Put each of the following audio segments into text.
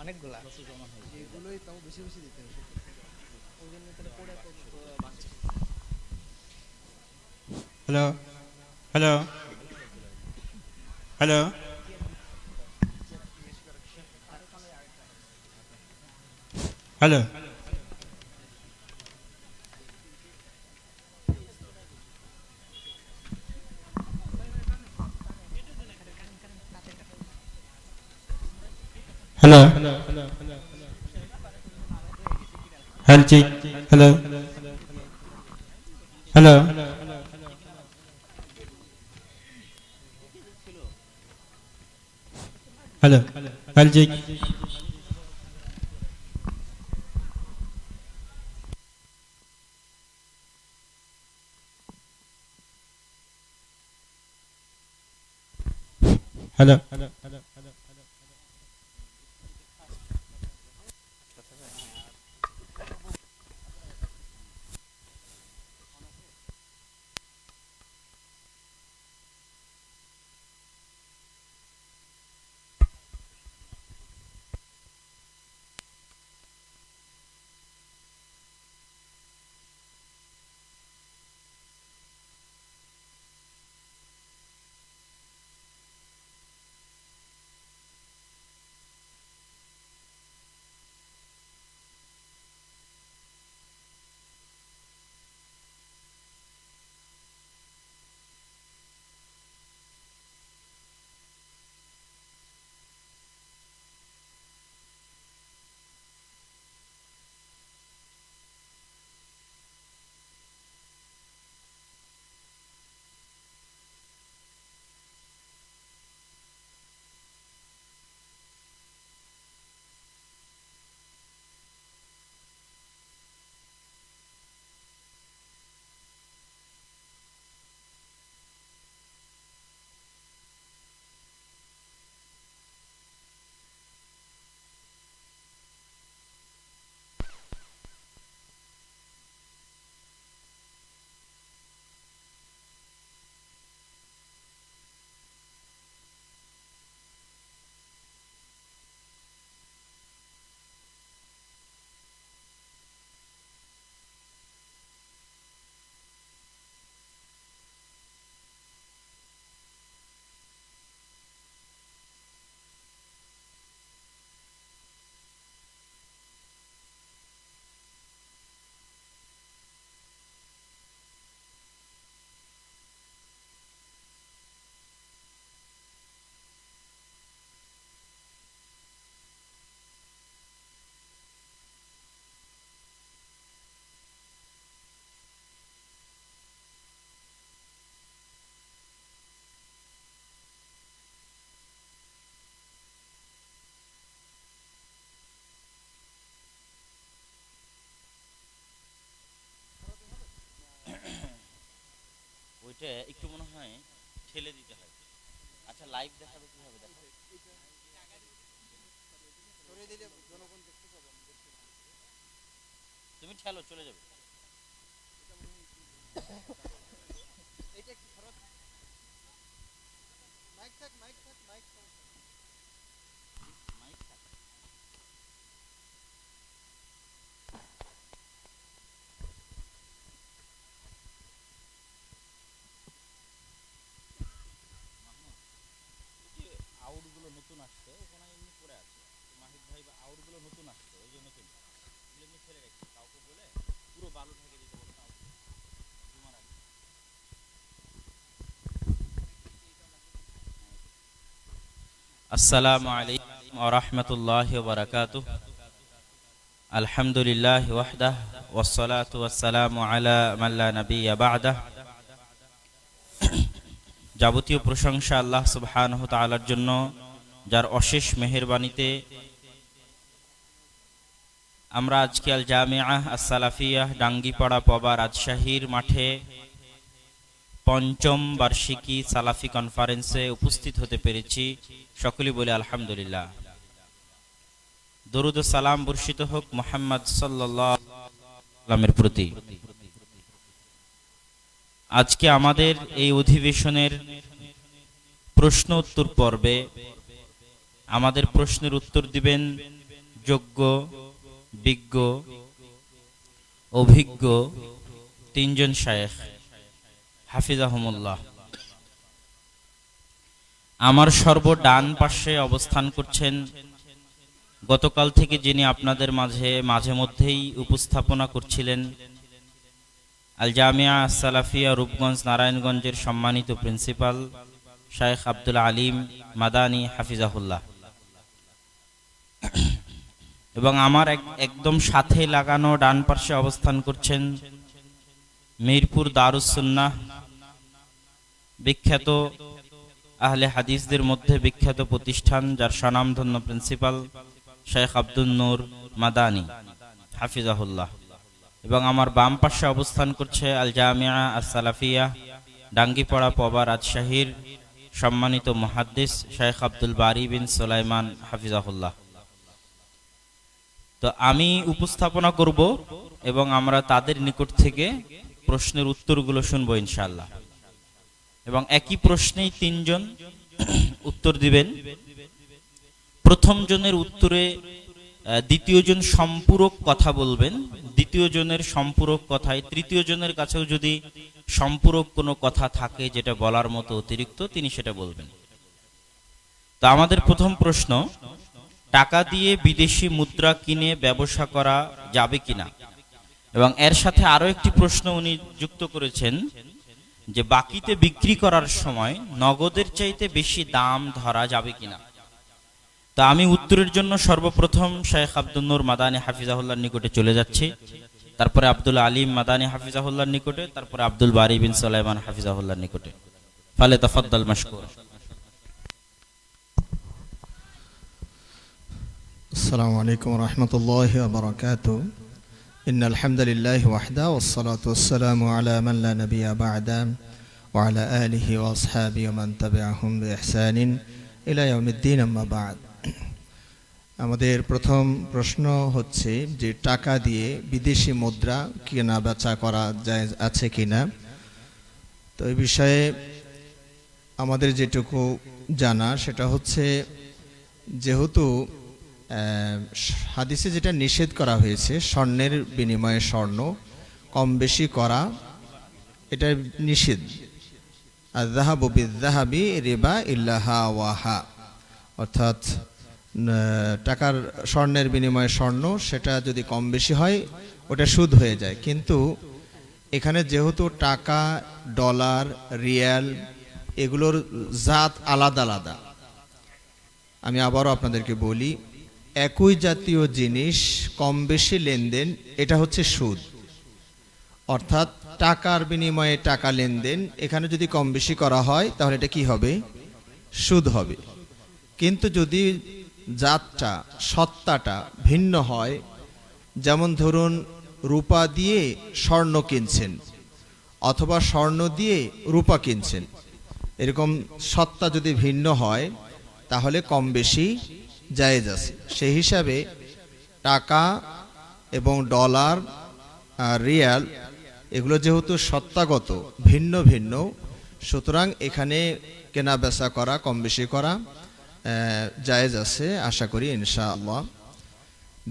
অনেকগুলা। এগুলোই তাও বেশি বেশি দিতে হবে। ওই জন্য তাহলে পড়ে তো বাঁচছে। Hello hello hello hello hello hello check hello hello hello hello check hello ওইটা একটু মনে হয় ঠেলে দিতে হয়। আচ্ছা, লাইভ দেখাবে কিভাবে দেখো? সরিয়ে দিলে জনগণ দেখতে পাবে, আমি দেখতে পাবো। তুমি ঠেলো, চলে যাবে। এইটা একটু খরচ। মাইক থাক, মাইক থাক, মাইক থাক। মাইক থাক। মাহমুদ, এই যে আউটগুলো নতুন আসছে, ওখানে এমনি পড়ে আছে। তো মাহিদ ভাই বা আউটগুলো নতুন আসছে, ওই যে নতুন এগুলো এমনি ফেলে রেখেছে। কাউকে বলে পুরো বালু ঢেকে দিতে বলতে আউট জুমার আগে। আসসালামু আলাইকুম ওয়া রাহমাতুল্লাহি ওয়া বারাকাতুহু। আলহামদুলিল্লাহ ওয়াহদাহ ওয়াসসালাতু ওয়াসসালামু আলা মান লা নাবিয়্যা বা'দাহ। যাবতীয় প্রশংসা আল্লাহ সুবহানাহু ওয়া তাআলার জন্য, যার অশেষ মেহেরবানিতে আমরা আজকে আল জামিআহ আস-সালাফিয়াহ ডাঙ্গিপাড়া পবা রাজশাহীর মাঠে পঞ্চম বার্ষিকী সালাফি কনফারেন্সে উপস্থিত হতে পেরেছি। সকলেই বলে আলহামদুলিল্লাহ। দরুদ ও সালাম বর্ষিত হোক মুহাম্মদ সাল্লাল্লাহু আলাইহি ওয়াসাল্লামের প্রতি। আজকে আমাদের এই অধিবেশনের প্রশ্ন উত্তর পর্বে আমাদের প্রশ্নের উত্তর দিবেন যোগ্য, বিজ্ঞ, অভিজ্ঞ তিনজন শায়েখ হাফিজাহুমুল্লাহ। আমার সর্ব ডান পাশে অবস্থান করছেন গতকাল থেকে যিনি আপনাদের মাঝে মধ্যেই উপস্থাপনা করছিলেন আল জামিয়া সালাফিয়া রূপগঞ্জ নারায়ণগঞ্জের সম্মানিত প্রিন্সিপাল শায়েখ আব্দুল আলিম মাদানী হাফিজাহুল্লাহ, এবং আমার একদম সাথে লাগানো ডান পাশে অবস্থান করছেন মিরপুর দারুস সুন্নাহ বিখ্যাত আহলে হাদিসদের মধ্যে বিখ্যাত প্রতিষ্ঠান, যার স্বনামধন্য প্রিন্সিপাল শায়েখ আব্দুল নূর মাদানী হাফিজাহুল্লাহ, এবং আমার বাম পাশে অবস্থান করছে আল জামিয়া আস-সালাফিয়া ডাঙ্গিপাড়া পবা রাজশাহীর সম্মানিত মুহাদ্দিস শায়েখ আব্দুল বারী বিন সুলাইমান হাফিজাহুল্লাহ। তো আমি উপস্থাপনা করব এবং আমরা তাদের নিকট থেকে প্রশ্নের উত্তরগুলো শুনবো ইনশাআল্লাহ, এবং একই প্রশ্নেই তিনজন উত্তর দিবেন। প্রথম জনের উত্তরে দ্বিতীয় জন সম্পূরক কথা বলবেন, দ্বিতীয় জনের সম্পূরক কথায় তৃতীয় জনের কাছেও যদি সম্পূরক কোনো কথা থাকে যেটা বলার মতো অতিরিক্ত, তিনি সেটা বলবেন। তো আমাদের প্রথম প্রশ্ন, টাকা দিয়ে বিদেশি মুদ্রা কিনে ব্যবসা করা যাবে কিনা, এবং এর সাথে আরো একটি প্রশ্ন উনি যুক্ত করেছেন যে বাকিতে বিক্রি করার সময় নগদের চাইতে বেশি দাম ধরা যাবে কিনা। তা আমি উত্তরের জন্য সর্বপ্রথম শায়েখ আব্দুল নূর মাদানী হাফিজাহুল্লাহর নিকটে চলে যাচ্ছি, তারপরে আব্দুল আলিম মাদানী হাফিজাহুল্লাহর নিকটে, তারপরে আব্দুল বারী বিন সুলাইমান হাফিজাহুল্লাহর নিকটে। ফালে তাফাদ্দাল মাশকুর। আসসালামু আলাইকুম ওয়া রাহমাতুল্লাহি ওয়া বারাকাতুহু। ইন্নাল হামদুলিল্লাহি ওয়াহদা ওয়াসসালাতু ওয়াসসালামু আলা মান লা নাবিয়্যা বা'দা ওয়া আলা আলিহি ওয়া আসহাবিহি ওয়া মান তাবি'আহুম বিইহসানিন ইলা ইয়াউমিদ্দিন, আম্মা বা'দ। আমাদের প্রথম প্রশ্ন হচ্ছে যে টাকা দিয়ে বিদেশি মুদ্রা কেনা বেচা করা জায়েজ আছে কিনা। তো এই বিষয়ে আমাদের যেটুকু জানা সেটা হচ্ছে, যেহেতু হাদিসে যেটা নিষেধ করা হয়েছে স্বর্ণের বিনিময়ে স্বর্ণ কম বেশি করা, এটা নিষেধ। আয-যাহাবু বিয-যাহাবি রিবা ইল্লা হা ওয়া হা, অর্থাৎ টাকার স্বর্ণের বিনিময়ে স্বর্ণ সেটা যদি কম বেশি হয় ওটা সুদ হয়ে যায়। কিন্তু এখানে যেহেতু টাকা, ডলার, রিয়াল এগুলোর জাত আলাদা আলাদা, আমি আবারও আপনাদেরকে বলি, একই জাতীয় জিনিস কম বেশি লেনদেন এটা হচ্ছে সুদ। অর্থাৎ টাকার বিনিময়ে টাকা লেনদেন, এখানে যদি কম বেশি করা হয় তাহলে এটা কি হবে? সুদ হবে। কিন্তু যদি জাতটা, সত্তাটা ভিন্ন হয়, যেমন ধরুন রূপা দিয়ে স্বর্ণ কিনছেন অথবা স্বর্ণ দিয়ে রূপা কিনছেন, এরকম সত্তা যদি ভিন্ন হয় তাহলে কম বেশি জায়েজ আছে। সেই হিসাবে টাকা এবং ডলার আর রিয়াল এগুলো যেহেতু সত্তাগত ভিন্ন ভিন্ন, সুতরাং এখানে কেনা বেচা করা, কম বেশি করা জায়েজ আছে, আশা করি ইনশাআল্লাহ।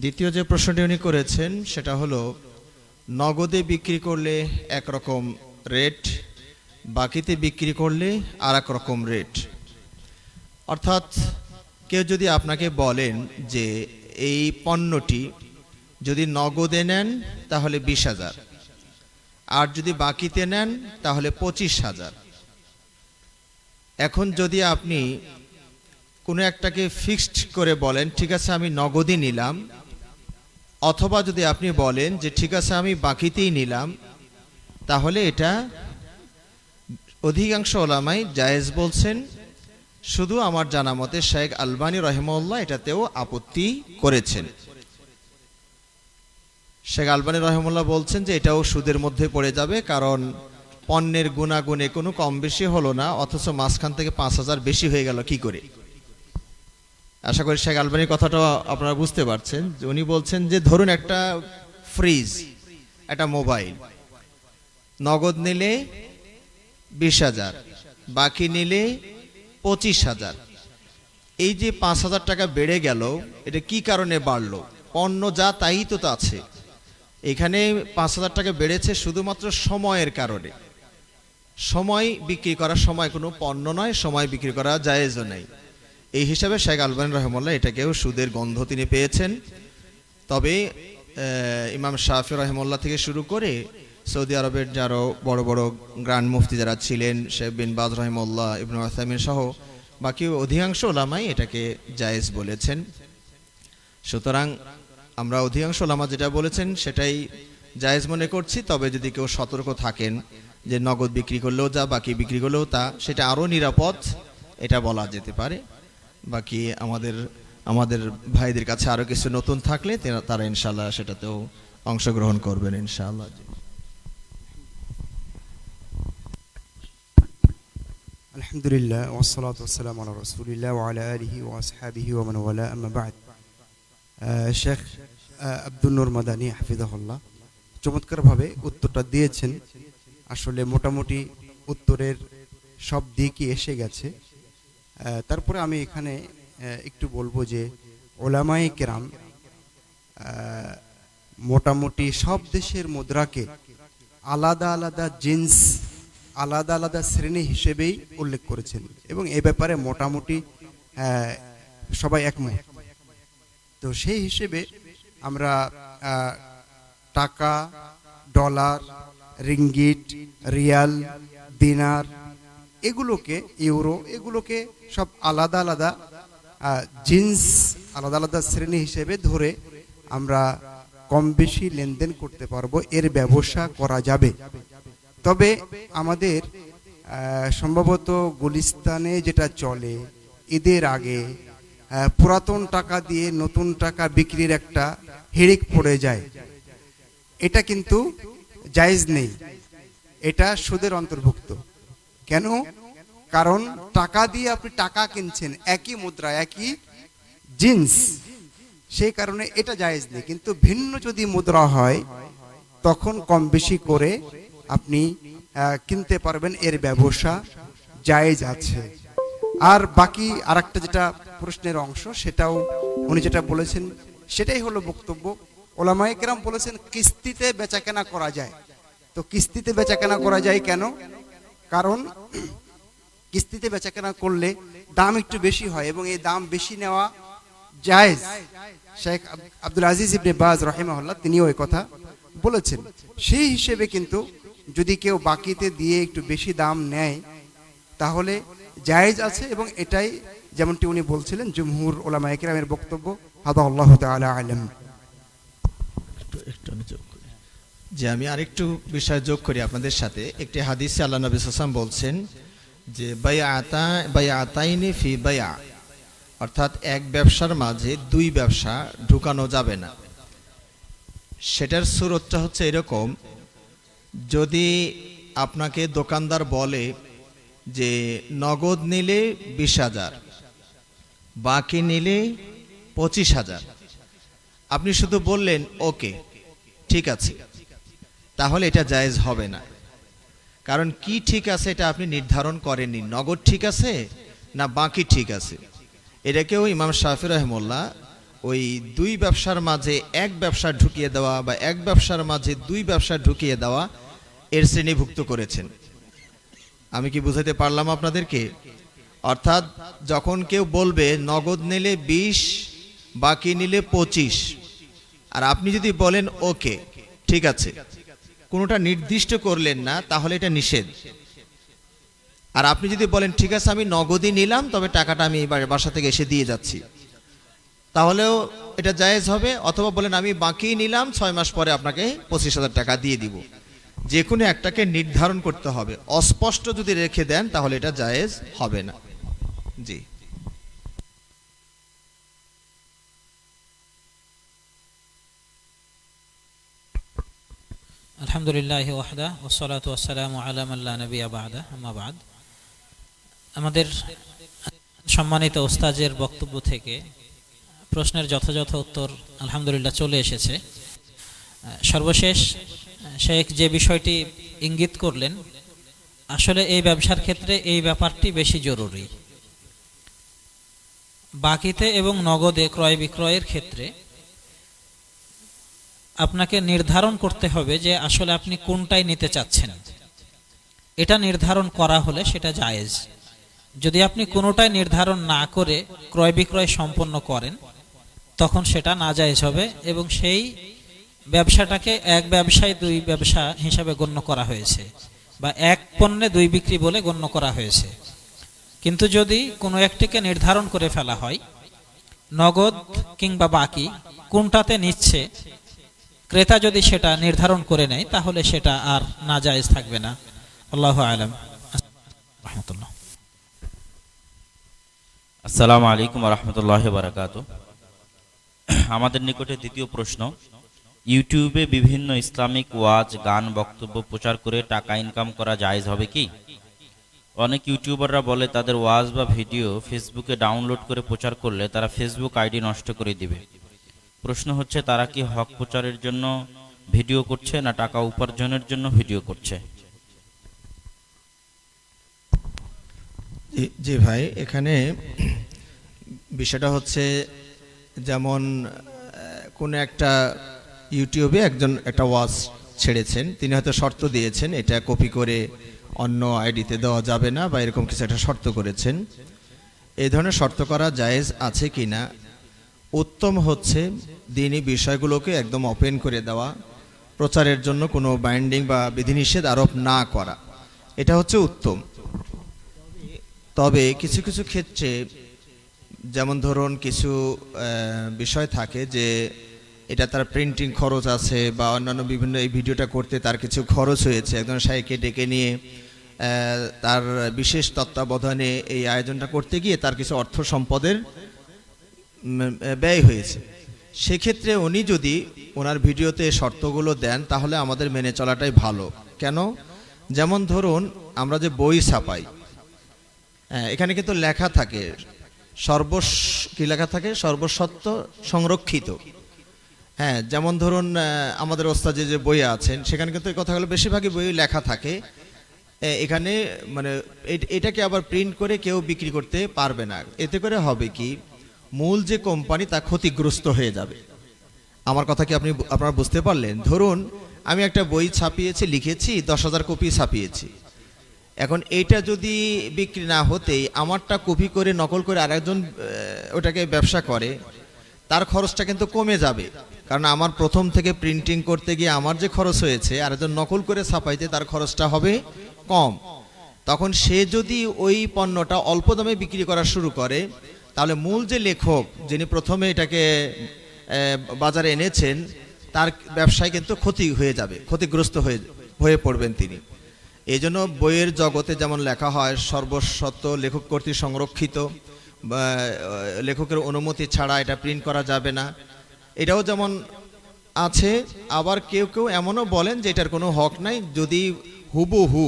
দ্বিতীয় যে প্রশ্নটি উনি করেছেন সেটা হলো, নগদে বিক্রি করলে একরকম রেট, বাকিতে বিক্রি করলে আর এক রকম রেট। অর্থাৎ কেউ যদি আপনাকে বলেন যে এই পণ্যটি যদি নগদে নেন তাহলে 20,000, আর যদি বাকিতে নেন তাহলে 25,000। এখন যদি আপনি কোনো একটাকে ফিক্সড করে বলেন ঠিক আছে আমি নগদই নিলাম, অথবা যদি আপনি বলেন যে ঠিক আছে আমি বাকিতেই নিলাম, তাহলে এটা অধিকাংশ ওলামাই জায়েজ বলছেন। শুধু আমার জানা মতে শেখ আলবানী রহিমাহুল্লাহ এটাতেও আপত্তি করেছেন। শেখ আলবানী রহিমাহুল্লাহ বলছেন যে এটাও সুদের মধ্যে পড়ে যাবে, কারণ পণ্যের গুণাগুণে কোনো কম বেশি হলো না, অথচ মাঝখান থেকে 5,000 বেশি হয়ে গেল কি করে। আশা করি শেখ আলবানীর কথাটা আপনারা বুঝতে পারছেন। উনি বলছেন যে ধরুন একটা ফ্রিজ, একটা মোবাইল, নগদ নিলে 20,000, বাকি নিলে 25,000, এই যে 5,000 টাকা বেড়ে গেল, এটা কি কারণে বাড়লো? পণ্য যা তাই তো আছে। এখানে 5,000 টাকা বেড়েছে শুধুমাত্র সময়ের কারণে। সময় বিক্রি করার সময় কোনো পণ্য নয়, সময় বিক্রি করা জায়েজও নেই। এই হিসাবে শেখ আলবানী রহমাল্লাহ এটাকেও সুদের গন্ধ তিনি পেয়েছেন। তবে ইমাম শাফি রহমাল্লাহ থেকে শুরু করে সৌদি আরবের যারা বড় বড় গ্র্যান্ড মুফতি যারা ছিলেন, শেখ বিন বাজ রহিমাল্লাহ, ইবনে উসাইমিন সহ বাকি অধিকাংশ ওলামাই এটাকে জায়েজ বলেছেন। সুতরাং আমরা অধিকাংশ ওলামা যেটা বলেছেন সেটাই জায়েজ মনে করছি। তবে যদি কেউ সতর্ক থাকেন যে নগদ বিক্রি করলেও যা, বাকি বিক্রি করলেও তা, সেটা আরও নিরাপদ, এটা বলা যেতে পারে। বাকি আমাদের ভাইদের কাছে আরও কিছু নতুন থাকলে তারা ইনশাআল্লাহ সেটাতেও অংশগ্রহণ করবেন ইনশাআল্লাহ। আলহামদুলিল্লাহ ওয়াসসালাতু ওয়াসসালামু আলা রাসূলিল্লাহ ওয়া আলা আলিহি ওয়া আসহাবিহি ওয়া মান ওয়ালা, আম্মা বা'দ। শেখ আব্দুল নূর মাদানী হাফিজাহুল্লাহ চমৎকারভাবে উত্তরটা দিয়েছেন। আসলে মোটামুটি উত্তরের সব দিকই এসে গেছে। তারপরে আমি এখানে একটু বলবো যে ওলামায়ে কেরাম মোটামুটি সব দেশের মুদ্রাকে আলাদা আলাদা জিন্স, আলাদা আলাদা শ্রেণী হিসেবেই উল্লেখ করেছেন এবং এ ব্যাপারে মোটামুটি সবাই একমত। তো সেই হিসেবে আমরা টাকা, ডলার, রিঙ্গিট, রিয়াল, দিনার, এগুলোকে ইউরো, এগুলোকে সব আলাদা আলাদা জিন্স, আলাদা আলাদা শ্রেণী হিসেবে ধরে আমরা কম বেশি লেনদেন করতে পারবো, এর ব্যবসা করা যাবে। তবে আমাদের সম্ভবত গুলিস্তানে যেটা চলে, ঈদের আগে পুরাতন টাকা দিয়ে নতুন টাকা বিক্রির একটা হিড়িক পড়ে যায়। এটা কিন্তু জায়েজ নেই, এটা সুদের অন্তর্ভুক্ত। কেন? কারণ টাকা দিয়ে আপনি টাকা কিনছেন, একই মুদ্রা, একই জিন্স, সেই কারণে এটা জায়েজ নেই। কিন্তু ভিন্ন যদি মুদ্রা হয় তখন কম বেশি করে আপনি কিনতে পারবেন, এর ব্যবসা জায়েজ আছে। আর বাকি আরেকটা যেটা প্রশ্নের অংশ, সেটাও উনি যেটা বলেছেন সেটাই হলো বক্তব্য। ওলামায়ে কেরাম বলেছেন কিস্তিতে বেচাকেনা করা যায়। তো কিস্তিতে বেচাকেনা করা যায় কেন? কারণ কিস্তিতে বেচাকেনা করলে দাম একটু বেশি হয় এবং এই দাম বেশি নেওয়া জায়েজ। শেখ আব্দুল আজিজ ইবনে বাজ রাহিমাহুল্লাহ তিনিও এই কথা বলেছেন। সেই হিসেবে কিন্তু যদি কেউ বাকিতে দিয়ে একটু বেশি দাম নেয় তাহলে জায়েজ আছে এবং এটাই যেমনটি উনি বলছিলেন জুমহুর উলামায়ে কেরামের বক্তব্য। হাদা আল্লাহু তাআলা আলাম। যে আমি আরেকটু বিষয় যোগ করি আপনাদের সাথে। একটি হাদিসে আল্লাহ নবী সাল্লাল্লাহু আলাইহি ওয়াসাল্লাম বলছেন যে বায়াতাইনি ফি বায়া, অর্থাৎ এক ব্যবসার মাঝে দুই ব্যবসা ঢুকানো যাবে না। সেটার সুরতটা হচ্ছে এরকম, যদি আপনাকে দোকানদার বলে যে নগদ নিলে 20,000, বাকি নিলে 25,000, আপনি শুধু বললেন ওকে ঠিক আছে, তাহলে এটা জায়েজ হবে না। কারণ কি ঠিক আছে এটা আপনি নির্ধারণ করেননি, নগদ ঠিক আছে না বাকি ঠিক আছে। এটাকেও ইমাম শাফি রাহিমাহুল্লাহ ওই দুই ব্যবসার মাঝে এক ব্যবসা ঢুকিয়ে দেওয়া বা এক ব্যবসার মাঝে দুই ব্যবসা ঢুকিয়ে দেওয়া এর শ্রেণীভুক্ত করেছেন। আমি কি বুঝাতে পারলাম আপনাদেরকে? অর্থাৎ যখন কেউ বলবে নগদ নিলে 20, বাকি নিলে 25, আর আপনি যদি বলেন ওকে ঠিক আছে, কোনোটা নির্দিষ্ট করলেন না, তাহলে এটা নিষেধ। আর আপনি যদি বলেন ঠিক আছে আমি নগদই নিলাম, তবে টাকাটা আমি বাসা থেকে এসে দিয়ে যাচ্ছি, তাহলেও এটা জায়েজ হবে। অথবা বলেন আমি বাকি নিলাম, 6 মাস পরে আপনাকে 25,000 টাকা দিয়ে দিব। যে কোনো একটাকে নির্ধারণ করতে হবে। অস্পষ্ট যদি রেখে দেন তাহলে এটা জায়েজ হবে না। জি। আলহামদুলিল্লাহি ওয়াহদা ওয়াসসালাতু ওয়াসসালামু আলা মান লা নাবিয়্যা বা'দা, আম্মা বা'দ। আমাদের সম্মানিত ওস্তাদের বক্তব্য থেকে প্রশ্নের যথাযথ উত্তর আলহামদুলিল্লাহ চলে এসেছে। সর্বশেষ শেখ যে বিষয়টি ইঙ্গিত করলেন, আসলে এই ব্যবসার ক্ষেত্রে এই ব্যাপারটি বেশি জরুরি। বাকিতে এবং নগদে ক্রয় বিক্রয়ের ক্ষেত্রে আপনাকে নির্ধারণ করতে হবে যে আসলে আপনি কোনটাই নিতে চাচ্ছেন। এটা নির্ধারণ করা হলে সেটা জায়েজ। যদি আপনি কোনোটাই নির্ধারণ না করে ক্রয় বিক্রয় সম্পন্ন করেন তখন সেটা নাজায়েজ হবে এবং সেই ব্যবসাটাকে এক ব্যবসায় দুই ব্যবসা হিসাবে গণ্য করা হয়েছে বা এক পণ্যে দুই বিক্রি বলে গণ্য করা হয়েছে। কিন্তু যদি কোনো একটিকে নির্ধারণ করে ফেলা হয় নগদ কিংবা বাকি কোনটাতে নিচ্ছে, ক্রেতা যদি সেটা নির্ধারণ করে নেয় তাহলে সেটা আর নাজায়েজ থাকবে না। আল্লাহু আ'লাম। রাহমাতুল্লাহ। আসসালামু আলাইকুম ওয়া রাহমাতুল্লাহি ওয়া বারাকাতুহু। আমাদের নিকটে দ্বিতীয় প্রশ্ন, ইউটিউবে বিভিন্ন ইসলামিক ওয়াজ, গান, বক্তব্য প্রচার করে টাকা ইনকাম করা জায়েজ হবে কি? অনেক ইউটিউবাররা বলে তাদের ওয়াজ বা ভিডিও ফেসবুকে ডাউনলোড করে প্রচার করলে তারা ফেসবুক আইডি নষ্ট করে দিবে। প্রশ্ন হচ্ছে তারা কি হক প্রচারের জন্য ভিডিও করছে না টাকা উপার্জনের জন্য ভিডিও করছে? জি ভাই, এখানে বিষয়টা হচ্ছে যেমন কোনো একটা ইউটিউবে একজন একটা ওয়াজ ছেড়েছেন, তিনি হয়তো শর্ত দিয়েছেন এটা কপি করে অন্য আইডিতে দেওয়া যাবে না বা এরকম কিছু একটা শর্ত করেছেন। এই ধরনের শর্ত করা জায়েজ আছে কি না? উত্তম হচ্ছে দ্বীনি বিষয়গুলোকে একদম ওপেন করে দেওয়া, প্রচারের জন্য কোনো বাইন্ডিং বা বিধিনিষেধ আরোপ না করা, এটা হচ্ছে উত্তম। তবে কিছু কিছু ক্ষেত্রে যেমন ধরুন কিছু বিষয় থাকে যে এটা তার প্রিন্টিং খরচ আছে বা অন্যান্য বিভিন্ন এই ভিডিওটা করতে তার কিছু খরচ হয়েছে, একজন শাইখকে ডেকে নিয়ে তার বিশেষ তত্ত্বাবধানে এই আয়োজনটা করতে গিয়ে তার কিছু অর্থ সম্পদের ব্যয় হয়েছে। সেক্ষেত্রে উনি যদি ওনার ভিডিওতে শর্তগুলো দেন তাহলে আমাদের মেনে চলাটাই ভালো। কেন? যেমন ধরুন আমরা যে বই ছাপাই, এখানে কিন্তু লেখা থাকে কি লেখা থাকে? সর্বসত্ব সংরক্ষিত। হ্যাঁ, যেমন ধরুন আমাদের ওস্তাদ যে বই আছেন সেখানে কিন্তু এই কথাগুলো বেশিরভাগই বই লেখা থাকে। এখানে মানে এটাকে আবার প্রিন্ট করে কেউ বিক্রি করতে পারবে না। এতে করে হবে কি, মূল যে কোম্পানি তা ক্ষতিগ্রস্ত হয়ে যাবে। আমার কথা কি আপনারা বুঝতে পারলেন? ধরুন আমি একটা বই ছাপিয়েছি, লিখেছি 10,000 কপি ছাপিয়েছি। এখন এইটা যদি বিক্রি না হতেই আমারটা কপি করে নকল করে আরেকজন ওটাকে ব্যবসা করে, তার খরচটা কিন্তু কমে যাবে। কারণ আমার প্রথম থেকে প্রিন্টিং করতে গিয়ে আমার যে খরচ হয়েছে, আরেকজন নকল করে ছাপাইতে তার খরচটা হবে কম। তখন সে যদি ওই পণ্যটা অল্প দামে বিক্রি করা শুরু করে তাহলে মূল যে লেখক যিনি প্রথমে এটাকে বাজারে এনেছেন তার ব্যবসায় কিন্তু ক্ষতি হয়ে যাবে, ক্ষতিগ্রস্ত হয়ে পড়বেন তিনি। এই জন্য বইয়ের জগতে যেমন লেখা হয় সর্বস্বত্ব লেখক কর্তৃক সংরক্ষিত, লেখকের অনুমতি ছাড়া এটা প্রিন্ট করা যাবে না, এটাও যেমন আছে। আবার কেউ কেউ এমনও বলেন যে এটার কোনো হক নাই, যদি হুবহু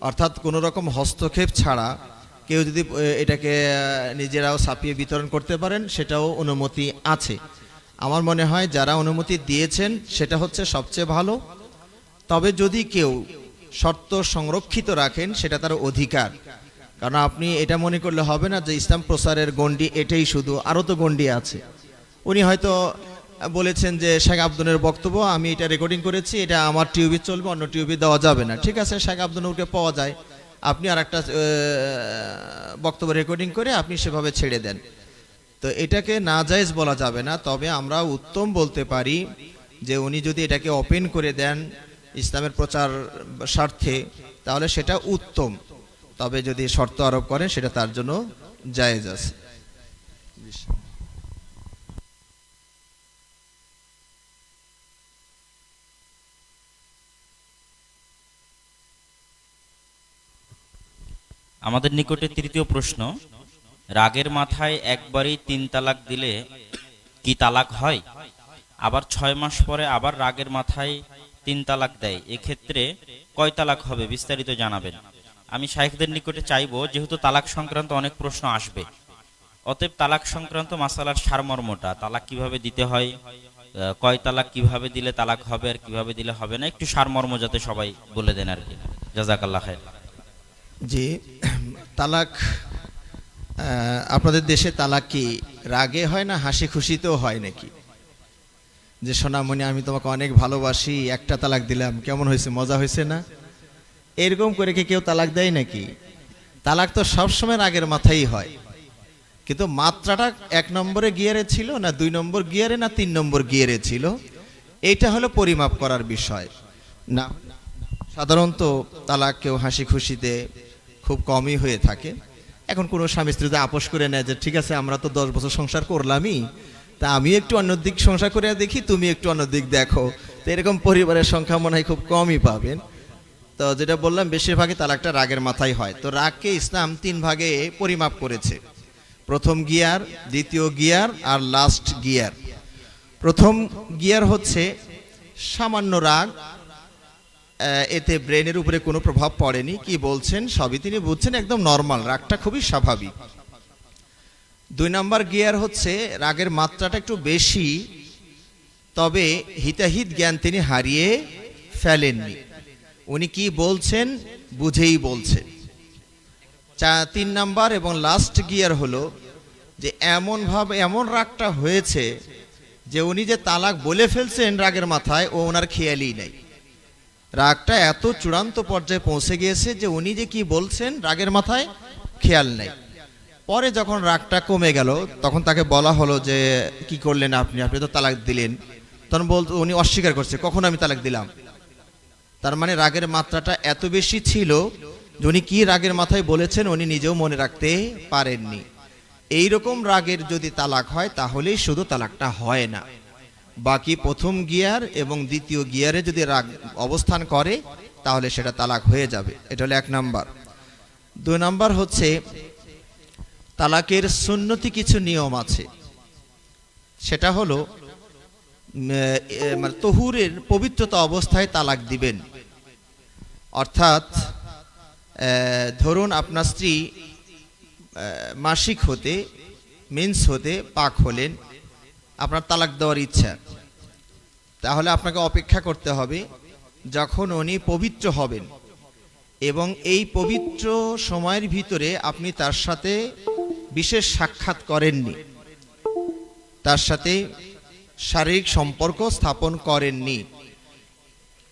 অর্থাৎ কোনো রকম হস্তক্ষেপ ছাড়া কেউ যদি এটাকে নিজেরাও ছাপিয়ে বিতরণ করতে পারেন সেটাও অনুমতি আছে। আমার মনে হয় যারা অনুমতি দিয়েছেন সেটা হচ্ছে সবচেয়ে ভালো। তবে যদি কেউ শর্ত সংরক্ষিত রাখেন সেটা তার অধিকার। কারণ আপনি এটা মনে করলে হবে না যে ইসলাম প্রচারের গণ্ডি এটাই শুধু, আরও তো গণ্ডি আছে। উনি হয়তো বলেছেন যে শেখ আব্দুলের বক্তব্য আমি এটা রেকর্ডিং করেছি, এটা আমার টিউবে চলবে, অন্য টিউবে দেওয়া যাবে না। ঠিক আছে, শেখ আব্দুলকে পাওয়া যায়, আপনি আর একটা বক্তব্য রেকর্ডিং করে আপনি সেভাবে ছেড়ে দেন। তো এটাকে নাজায়েজ বলা যাবে না। তবে আমরা উত্তম বলতে পারি যে উনি যদি এটাকে ওপেন করে দেন ইসলামের প্রচার স্বার্থে তাহলে সেটা উত্তম। তবে যদি শর্ত আরোপ করেন সেটা তার জন্য জায়েজ আছে। আমাদের নিকটে তৃতীয় প্রশ্ন, রাগের মাথায় একবারই 3 তালাক দিলে কি তালাক হয়? আবার 6 মাস পরে আবার রাগের মাথায় 3 তালাক দেয়, এক্ষেত্রে কয় তালাক হবে? বিস্তারিত জানাবেন। আমি শাইখদের নিকটে চাইবো, যেহেতু তালাক সংক্রান্ত অনেক প্রশ্ন আসবে, অতএব তালাক সংক্রান্ত মাসালার সারমর্মটা, তালাক কিভাবে দিতে হয়, কয় তালাক কিভাবে দিলে তালাক হবে আর কিভাবে দিলে হবে না, একটু সারমর্ম যাতে সবাই বলে দেন আর কি। জাযাকাল্লাহ খায়র। জি, তালাক আপনাদের দেশে তালাক কি রাগে হয় না হাসি খুশিতেও হয় নাকি? যে সোনামণি আমি তোমাকে অনেক ভালোবাসি, একটা তালাক দিলাম, কেমন হয়েছে, মজা হয়েছে না? এরকম করে কি কেউ তালাক দেয় নাকি? তালাক তো সবসময় রাগের মাথায় হয়, কিন্তু মাত্রাটা 1 নম্বরে গিয়ারে ছিল না 2 নম্বর গিয়ারে না 3 নম্বর গিয়ারে ছিল, এইটা হলো পরিমাপ করার বিষয় না। সাধারণত তালাক কেউ হাসি খুশিতে খুব কমই হয়ে থাকে। এখন কোনো স্বামী স্ত্রীতে আপোষ করে নেয় যে ঠিক আছে আমরা তো 10 বছর সংসার করলামই, তা আমি একটু অন্যদিক সংসার করে দেখি, তুমি একটু অন্যদিক দেখো, তো এরকম পরিবারের সংখ্যা মনে হয় খুব কমই পাবেন। তো যেটা বললাম বেশিরভাগই তালাকটা রাগের মাথায় হয়। তো রাগকে ইসলাম 3 ভাগে পরিমাপ করেছে, প্রথম গিয়ার, দ্বিতীয় গিয়ার আর লাস্ট গিয়ার। প্রথম গিয়ার হচ্ছে সামান্য রাগ, এতে ব্রেনের উপরে কোনো প্রভাব পড়েনি, কি বলছেন সবই তিনি বুঝছেন, একদম নর্মাল, রাগটা খুবই স্বাভাবিক। 2 নম্বর গিয়ার হচ্ছে রাগের মাত্রাটা একটু বেশি, তবে হিতাহিত জ্ঞান তিনি হারিয়ে ফেলেননি, উনি কি বলছেন বুঝেই বলছেন। 3 নাম্বার এবং লাস্ট গিয়ার হলো যে এমন রাগটা হয়েছে যে উনি যে তালাক বলে ফেলছেন রাগের মাথায়, ও ওনার খেয়ালই নাই। রাগটা এত চূড়ান্ত পর্যায়ে পৌঁছে গিয়েছে যে উনি যে কি বলছেন রাগের মাথায় খেয়াল নাই। পরে যখন রাগটা কমে গেল তখন তাকে বলা হলো যে কি করলেন আপনি, আপনি তো তালাক দিলেন। তখন উনি অস্বীকার করছে, কখন আমি তালাক দিলাম। তার মানে রাগের মাত্রাটা এত বেশি ছিল যে উনি কি রাগের মাথায় বলেছেন উনি নিজেও মনে রাখতে পারেননি। এইরকম রাগের যদি তালাক হয় তাহলেই শুধু তালাকটা হয় না, বাকি প্রথম গিয়ার এবং দ্বিতীয় গিয়ারে যদি রাগ অবস্থান করে তাহলে সেটা তালাক হয়ে যাবে। এটা হলো 1 নাম্বার। 2 নাম্বার হচ্ছে তালাকের সুন্নতি কিছু নিয়ম আছে, সেটা হলো মানে তহুরের পবিত্রতা অবস্থায় তালাক দিবেন। অর্থাৎ ধরুন আপনার স্ত্রী মাসিক হতে মেন্স হতে পাক হলেন, আপনার তালাক দেওয়ার ইচ্ছা, তাহলে আপনাকে অপেক্ষা করতে হবে যখন উনি পবিত্র হবেন, এবং এই পবিত্র সময়ের ভিতরে আপনি তার সাথে বিশেষ সাক্ষাৎ করেননি, তার সাথে শারীরিক সম্পর্ক স্থাপন করেননি।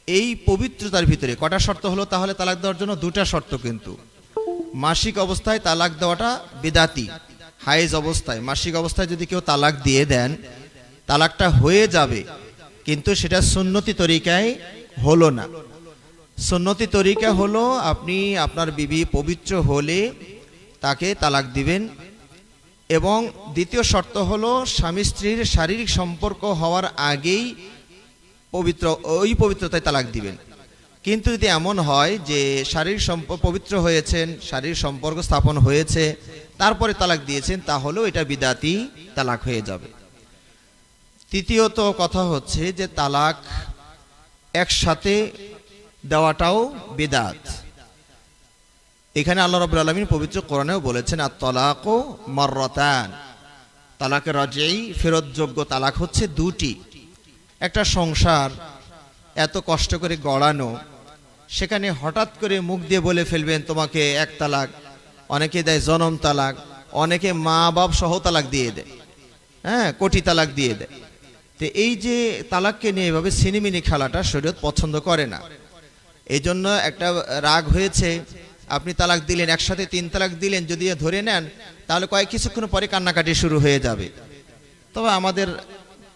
এই পবিত্রতার ভিতরে কটা শর্ত হলো তাহলে তালাক দেওয়ার জন্য? 2টা শর্ত। কিন্তু মাসিক অবস্থায় তালাক দেওয়াটা বিদাতি, হাইজ অবস্থায় মাসিক অবস্থায় যদি কেউ তালাক দিয়ে দেন তালাকটা হয়ে যাবে, কিন্তু সেটা সুন্নতি তরিকায় হলো না। সুন্নতি তরিকা হলো আপনি আপনার বিবি পবিত্র হলে তাকে তালাক দিবেন, এবং দ্বিতীয় শর্ত হলো স্বামী স্ত্রীর শারীরিক সম্পর্ক হওয়ার আগেই ওই পবিত্রতায় তালাক দিবেন। কিন্তু যদি এমন হয় যে শারীরিক পবিত্র হয়েছেন, শারীরিক সম্পর্ক স্থাপন হয়েছে, তারপরে তালাক দিয়েছেন, তাহলেও এটা বিদাতি তালাক হয়ে যাবে। তৃতীয়ত কথা হচ্ছে যে তালাক একসাথে দেওয়াটাও বিদাত। এখানে আল্লাহ রাব্বুল আলামিন পবিত্র কোরআনেও বলেছেন আত-তালাকু মাররাতান, তালাকের রাজঈ ফেরতযোগ্য তালাক হচ্ছে 2টি। একটা সংসার এত কষ্ট করে গড়ানো, সেখানে হঠাৎ করে মুখ দিয়ে বলে ফেলবেন তোমাকে 1 তালাক, অনেকে দেয় জনম তালাক, অনেকে মা বাপ সহ তালাক দিয়ে দেয়, হ্যাঁ, কোটি তালাক দিয়ে দেয়। তো এই যে তালাককে নিয়ে এভাবে সিনেমিনি খেলাটা শরীয়ত পছন্দ করে না। এই জন্য একটা রাগ হয়েছে, আপনি তালাক দিলেন, একসাথে 3 তালাক দিলেন, যদি ধরে নেন তাহলে কিছুক্ষণ পরে কান্নাকাটি শুরু হয়ে যাবে। তবে আমাদের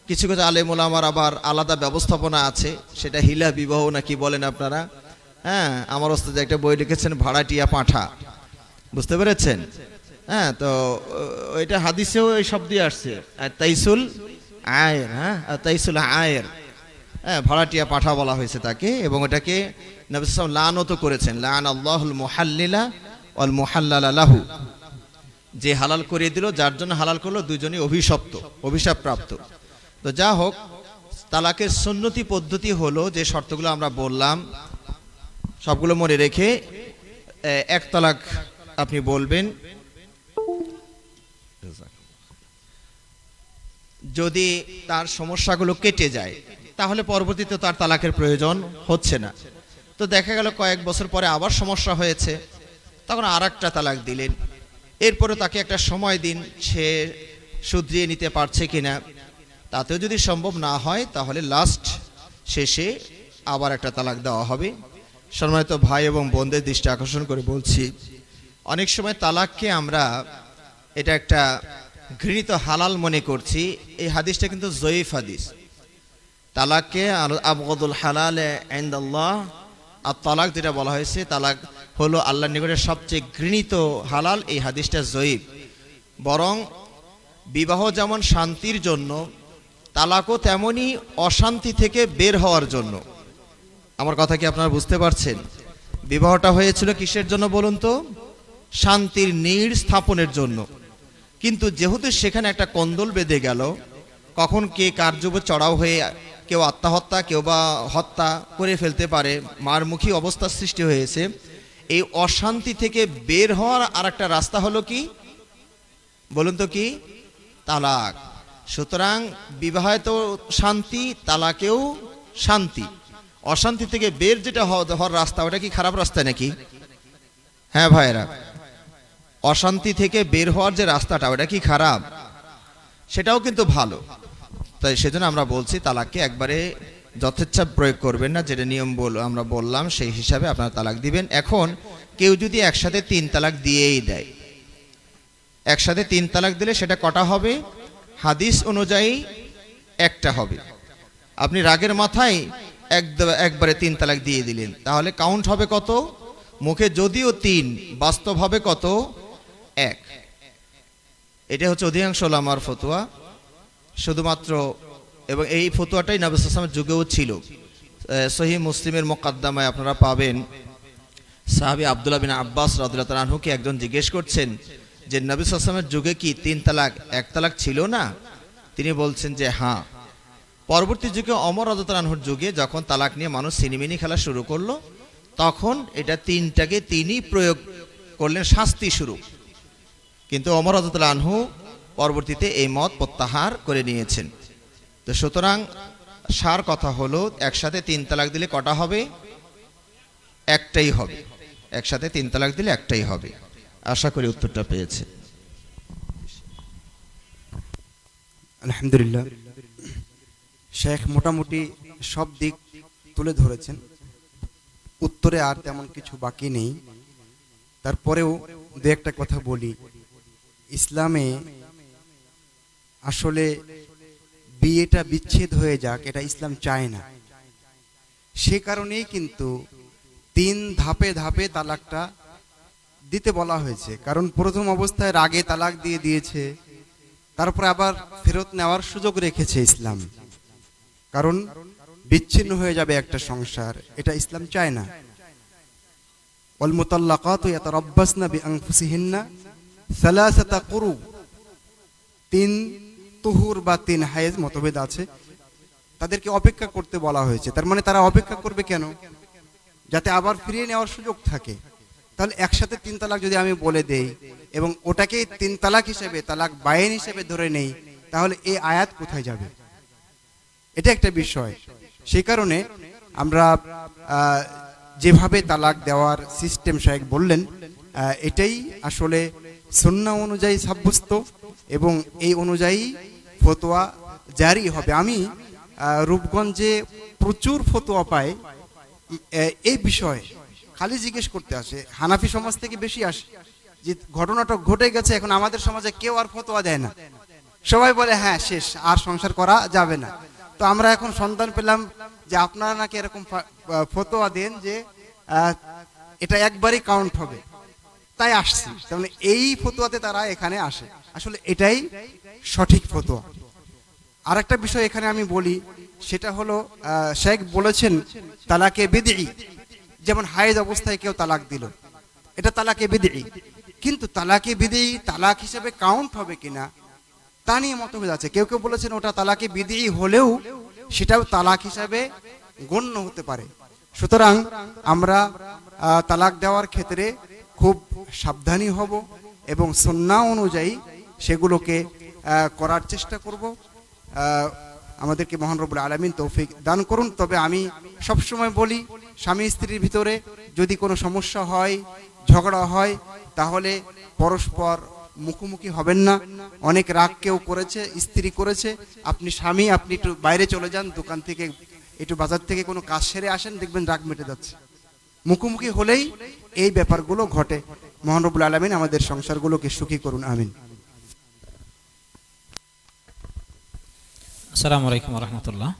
কিছু কিছু আলেম ওলামার আবার আলাদা ব্যবস্থাপনা আছে, সেটা হিলা বিবাহ নাকি বলেন আপনারা। হ্যাঁ, আমার ওস্তাদ একটা বই লিখেছেন ভাড়াটিয়া পাঁঠা, বুঝতে পেরেছেন? হ্যাঁ, তো ওইটা হাদিসেও এই শব্দই আসছে, তাইসুল আয়ের। হ্যাঁ, তাইসুল আয়ের, হ্যাঁ, ভাড়াটিয়া পাঠা বলা হয়েছে তাকে, এবং ওটাকে নবী সাল্লাল্লাহু আলাইহি ওয়াসাল্লাম লানতও করেছেন, লান আল্লাহুল মুহাল্লিলা ওয়াল মুহাল্লালা লাহু, যে হালাল করে দিল, যার জন্য হালাল করলো, দুজনই অভিশাপপ্রাপ্ত। তো যা হোক, তালাকের সুন্নতি পদ্ধতি হলো যে শর্তগুলো আমরা বললাম সবগুলো মনে রেখে 1 তালাক আপনি বলবেন। যদি তার সমস্যাগুলো কেটে যায় তাহলে পরবর্তীতে তার তালাকের প্রয়োজন হচ্ছে না। তো দেখা গেল কয়েক বছর পরে আবার সমস্যা হয়েছে, তখন আরেকটা তালাক দিলেন। এরপরে তাকে একটা সময় দিন সে শুধরিয়ে নিতে পারছে কিনা। তাতেও যদি সম্ভব না হয় তাহলে লাস্ট শেষে আবার একটা তালাক দেওয়া হবে। সম্মানিত ভাই এবং বোনদের দৃষ্টি আকর্ষণ করে বলছি, অনেক সময় তালাককে আমরা এটা একটা ঘৃণিত হালাল মনে করছি। এই হাদিসটা কিন্তু জয়ীফ হাদিস। তালাককে আবগদুল হালাল ইনদাল্লাহ, আর তালাক যেটা বলা হয়েছে, তালাক হলো আল্লাহর নিকটে সবচেয়ে ঘৃণিত হালাল, এই হাদিসটা জয়ীফ। বরং বিবাহ যেমন শান্তির জন্য, তালাকও তেমনি অশান্তি থেকে বের হওয়ার জন্য। আমার কথা কি আপনারা বুঝতে পারছেন? বিবাহটা হয়েছিল কিসের জন্য বলুন তো? শান্তির নীড় স্থাপনের জন্য। কিন্তু যেহেতু সেখানে একটা কোন্দল বেঁধে গেল, কখন কে কার উপর চড়াও হয়ে কেউ আত্মহত্যা, কেউ বা হত্যা করে ফেলতে পারে, মারমুখী অবস্থার সৃষ্টি হয়েছে। এই অশান্তি থেকে বের হওয়ার আর একটা রাস্তা হলো কি বলুন তো? কি? তালাক। সুতরাং বিবাহে তো শান্তি, তালাকেও শান্তি। অশান্তি থেকে বের যেটা হওয়ার রাস্তা, ওটা কি খারাপ রাস্তা নাকি? হ্যাঁ ভাইরা, অশান্তি থেকে বের হওয়ার যে রাস্তাটা, ওটা কি খারাপ? সেটাও কিন্তু ভালো। তাই সেজন্য আমরা বলছি তালাককে একবারে যথেচ্ছা প্রয়োগ করবেন না। যেটা নিয়ম আমরা বললাম সেই হিসাবে আপনারা তালাক দিবেন। এখন কেউ যদি একসাথে 3 তালাক দিয়েই দেয়, একসাথে 3 তালাক দিলে সেটা কটা হবে? হাদিস অনুযায়ী একটা হবে। আপনি রাগের মাথায় একবারে 3 তালাক দিয়ে দিলেন, তাহলে কাউন্ট হবে কত? মুখে যদিও 3, বাস্তব হবে কত? 1। এটা হচ্ছে অধিকাংশ ওলামার ফতোয়া শুধুমাত্র, এবং এই ফতোয়াটাই নবী সাল্লাল্লাহু আলাইহি ওয়াসাল্লামের যুগেও ছিল। সহিহ মুসলিমের মুকাদ্দামায় আপনারা পাবেন, সাহাবী আব্দুল্লাহ বিন আব্বাস রাদিয়াল্লাহু তাআলা আনহুকে একজন জিজ্ঞেস করছেন যে নবী সাল্লাল্লাহু আলাইহি ওয়াসাল্লামের যুগে কি 3 তালাক 1 তালাক ছিল না? তিনি বলছেন যে হ্যাঁ। পরবর্তী যুগে ওমর রাদিয়াল্লাহু তাআলা আনহুর যুগে যখন তালাক নিয়ে মানুষ সিনেমিনি খেলা শুরু করলো, তখন এটা 3টাকে তিনি প্রয়োগ করলেন শাস্তি স্বরূপ। কিন্তু ওমর রাদিয়াল্লাহু তাআলা আনহু পরবর্তীতে এই মত প্রত্যাহার করে নিয়েছেন। তো সুতরাং সার কথা হলো, একসাথে 3 তালাক দিলে কটা হবে? একটাই হবে। একসাথে 3 তালাক দিলে একটাই হবে। আশা করি উত্তরটা পেয়েছে। আলহামদুলিল্লাহ, শেখ মোটামুটি সব দিক তুলে ধরেছেন। উত্তরে আর তেমন কিছু বাকি নেই। তারপরেও দু একটা কথা বলি। ইসলামে আসলে বিয়েটা বিচ্ছেদ হয়ে যাক, এটা ইসলাম চায় না। সে কারণেই কিন্তু 3 ধাপে ধাপে তালাকটা দিতে বলা হয়েছে। কারণ প্রথম অবস্থায় রাগে তালাক দিয়ে দিয়েছে, তারপরে আবার ফেরত নেওয়ার সুযোগ রেখেছে ইসলাম। কারণ বিচ্ছিন্ন হয়ে যাবে একটা সংসার, এটা ইসলাম চায় না। ওয়াল মুতাল্লাকাতু ইয়াতারাব্বাসনা বিআনফুসিহিন্না সালাসাতা কুরু। 3 তুহুর বা 3 হায়েজ, মতভেদ আছে, তাদেরকে অপেক্ষা করতে বলা হয়েছে। তার মানে তারা অপেক্ষা করবে কেন? যাতে আবার ফিরিয়ে নেওয়ার সুযোগ থাকে। তাহলে একসাথে 3 তালাক যদি আমি বলে দেই এবং ওটাকে 3 তালাক হিসেবে, তালাক বাইন হিসেবে ধরে নেই, তাহলে এই আয়াত কোথায় যাবে? এটা একটা বিষয়। সেই কারণে আমরা যেভাবে তালাক দেওয়ার সিস্টেম শায়েখ বললেন, এটাই আসলে সুন্নাহ অনুযায়ী সাব্যস্ত এবং এই অনুযায়ী ফতোয়া জারি হবে। আমি রূপগঞ্জে প্রচুর ফতোয়া পাই এই বিষয়ে, খালি জিজ্ঞেস করতে আসে। হানাফি সমাজ থেকে বেশি আসে যে ঘটনাটা ঘটে গেছে, এখন আমাদের সমাজে কেউ আর ফতোয়া দেয় না। সবাই বলে হ্যাঁ শেষ, আর সংসার করা যাবে না। তো আমরা এখন সন্ধান পেলাম যে আপনারা নাকি এরকম ফতোয়া দেন যে এটা একবারই কাউন্ট হবে, তাই আসছি। তাহলে এই ফতোয়াতে তারা এখানে আসে। আসলে এটাই সঠিক ফতোয়া। আর একটা বিষয় এখানে আমি বলি, সেটা হলো শেখ বলেছেন তালাকে বিদঈ। যেমন হায়েজ অবস্থায় কেউ তালাক দিল, এটা তালাকে বিদঈ। কিন্তু তালাকে বিদঈ তালাক হিসেবে কাউন্ট হবে কিনা তা নিয়ে মতভেদ আছে। কেউ কেউ বলেছেন ওটা তালাকে বিদঈ হলেও সেটাও তালাক হিসাবে গণ্য হতে পারে। সুতরাং আমরা তালাক দেওয়ার ক্ষেত্রে খুব সাবধানী হব এবং সুন্নাহ অনুযায়ী সেগুলোকে করার চেষ্টা করব। আমাদেরকে মহান রব্বুল আলামিন তৌফিক দান করুন। তবে আমি সবসময় বলি, স্বামী স্ত্রীর ভিতরে যদি কোনো সমস্যা হয়, ঝগড়া হয় তাহলে পরস্পর মুখোমুখি হবেন না। অনেক রাগ কেউ করেছে, স্ত্রী করেছে, আপনি স্বামী, আপনি একটু বাইরে চলে যান, দোকান থেকে একটু বাজার থেকে কোনো কাজ সেরে আসেন, দেখবেন রাগ মিটে যাচ্ছে। মুখোমুখি হলেই এই ব্যাপারগুলো ঘটে। মহান রব্বুল আলামিন আমাদের সংসারগুলোকে সুখী করুন, আমিন। আসসালামু আলাইকুম রহমতুল্লাহ।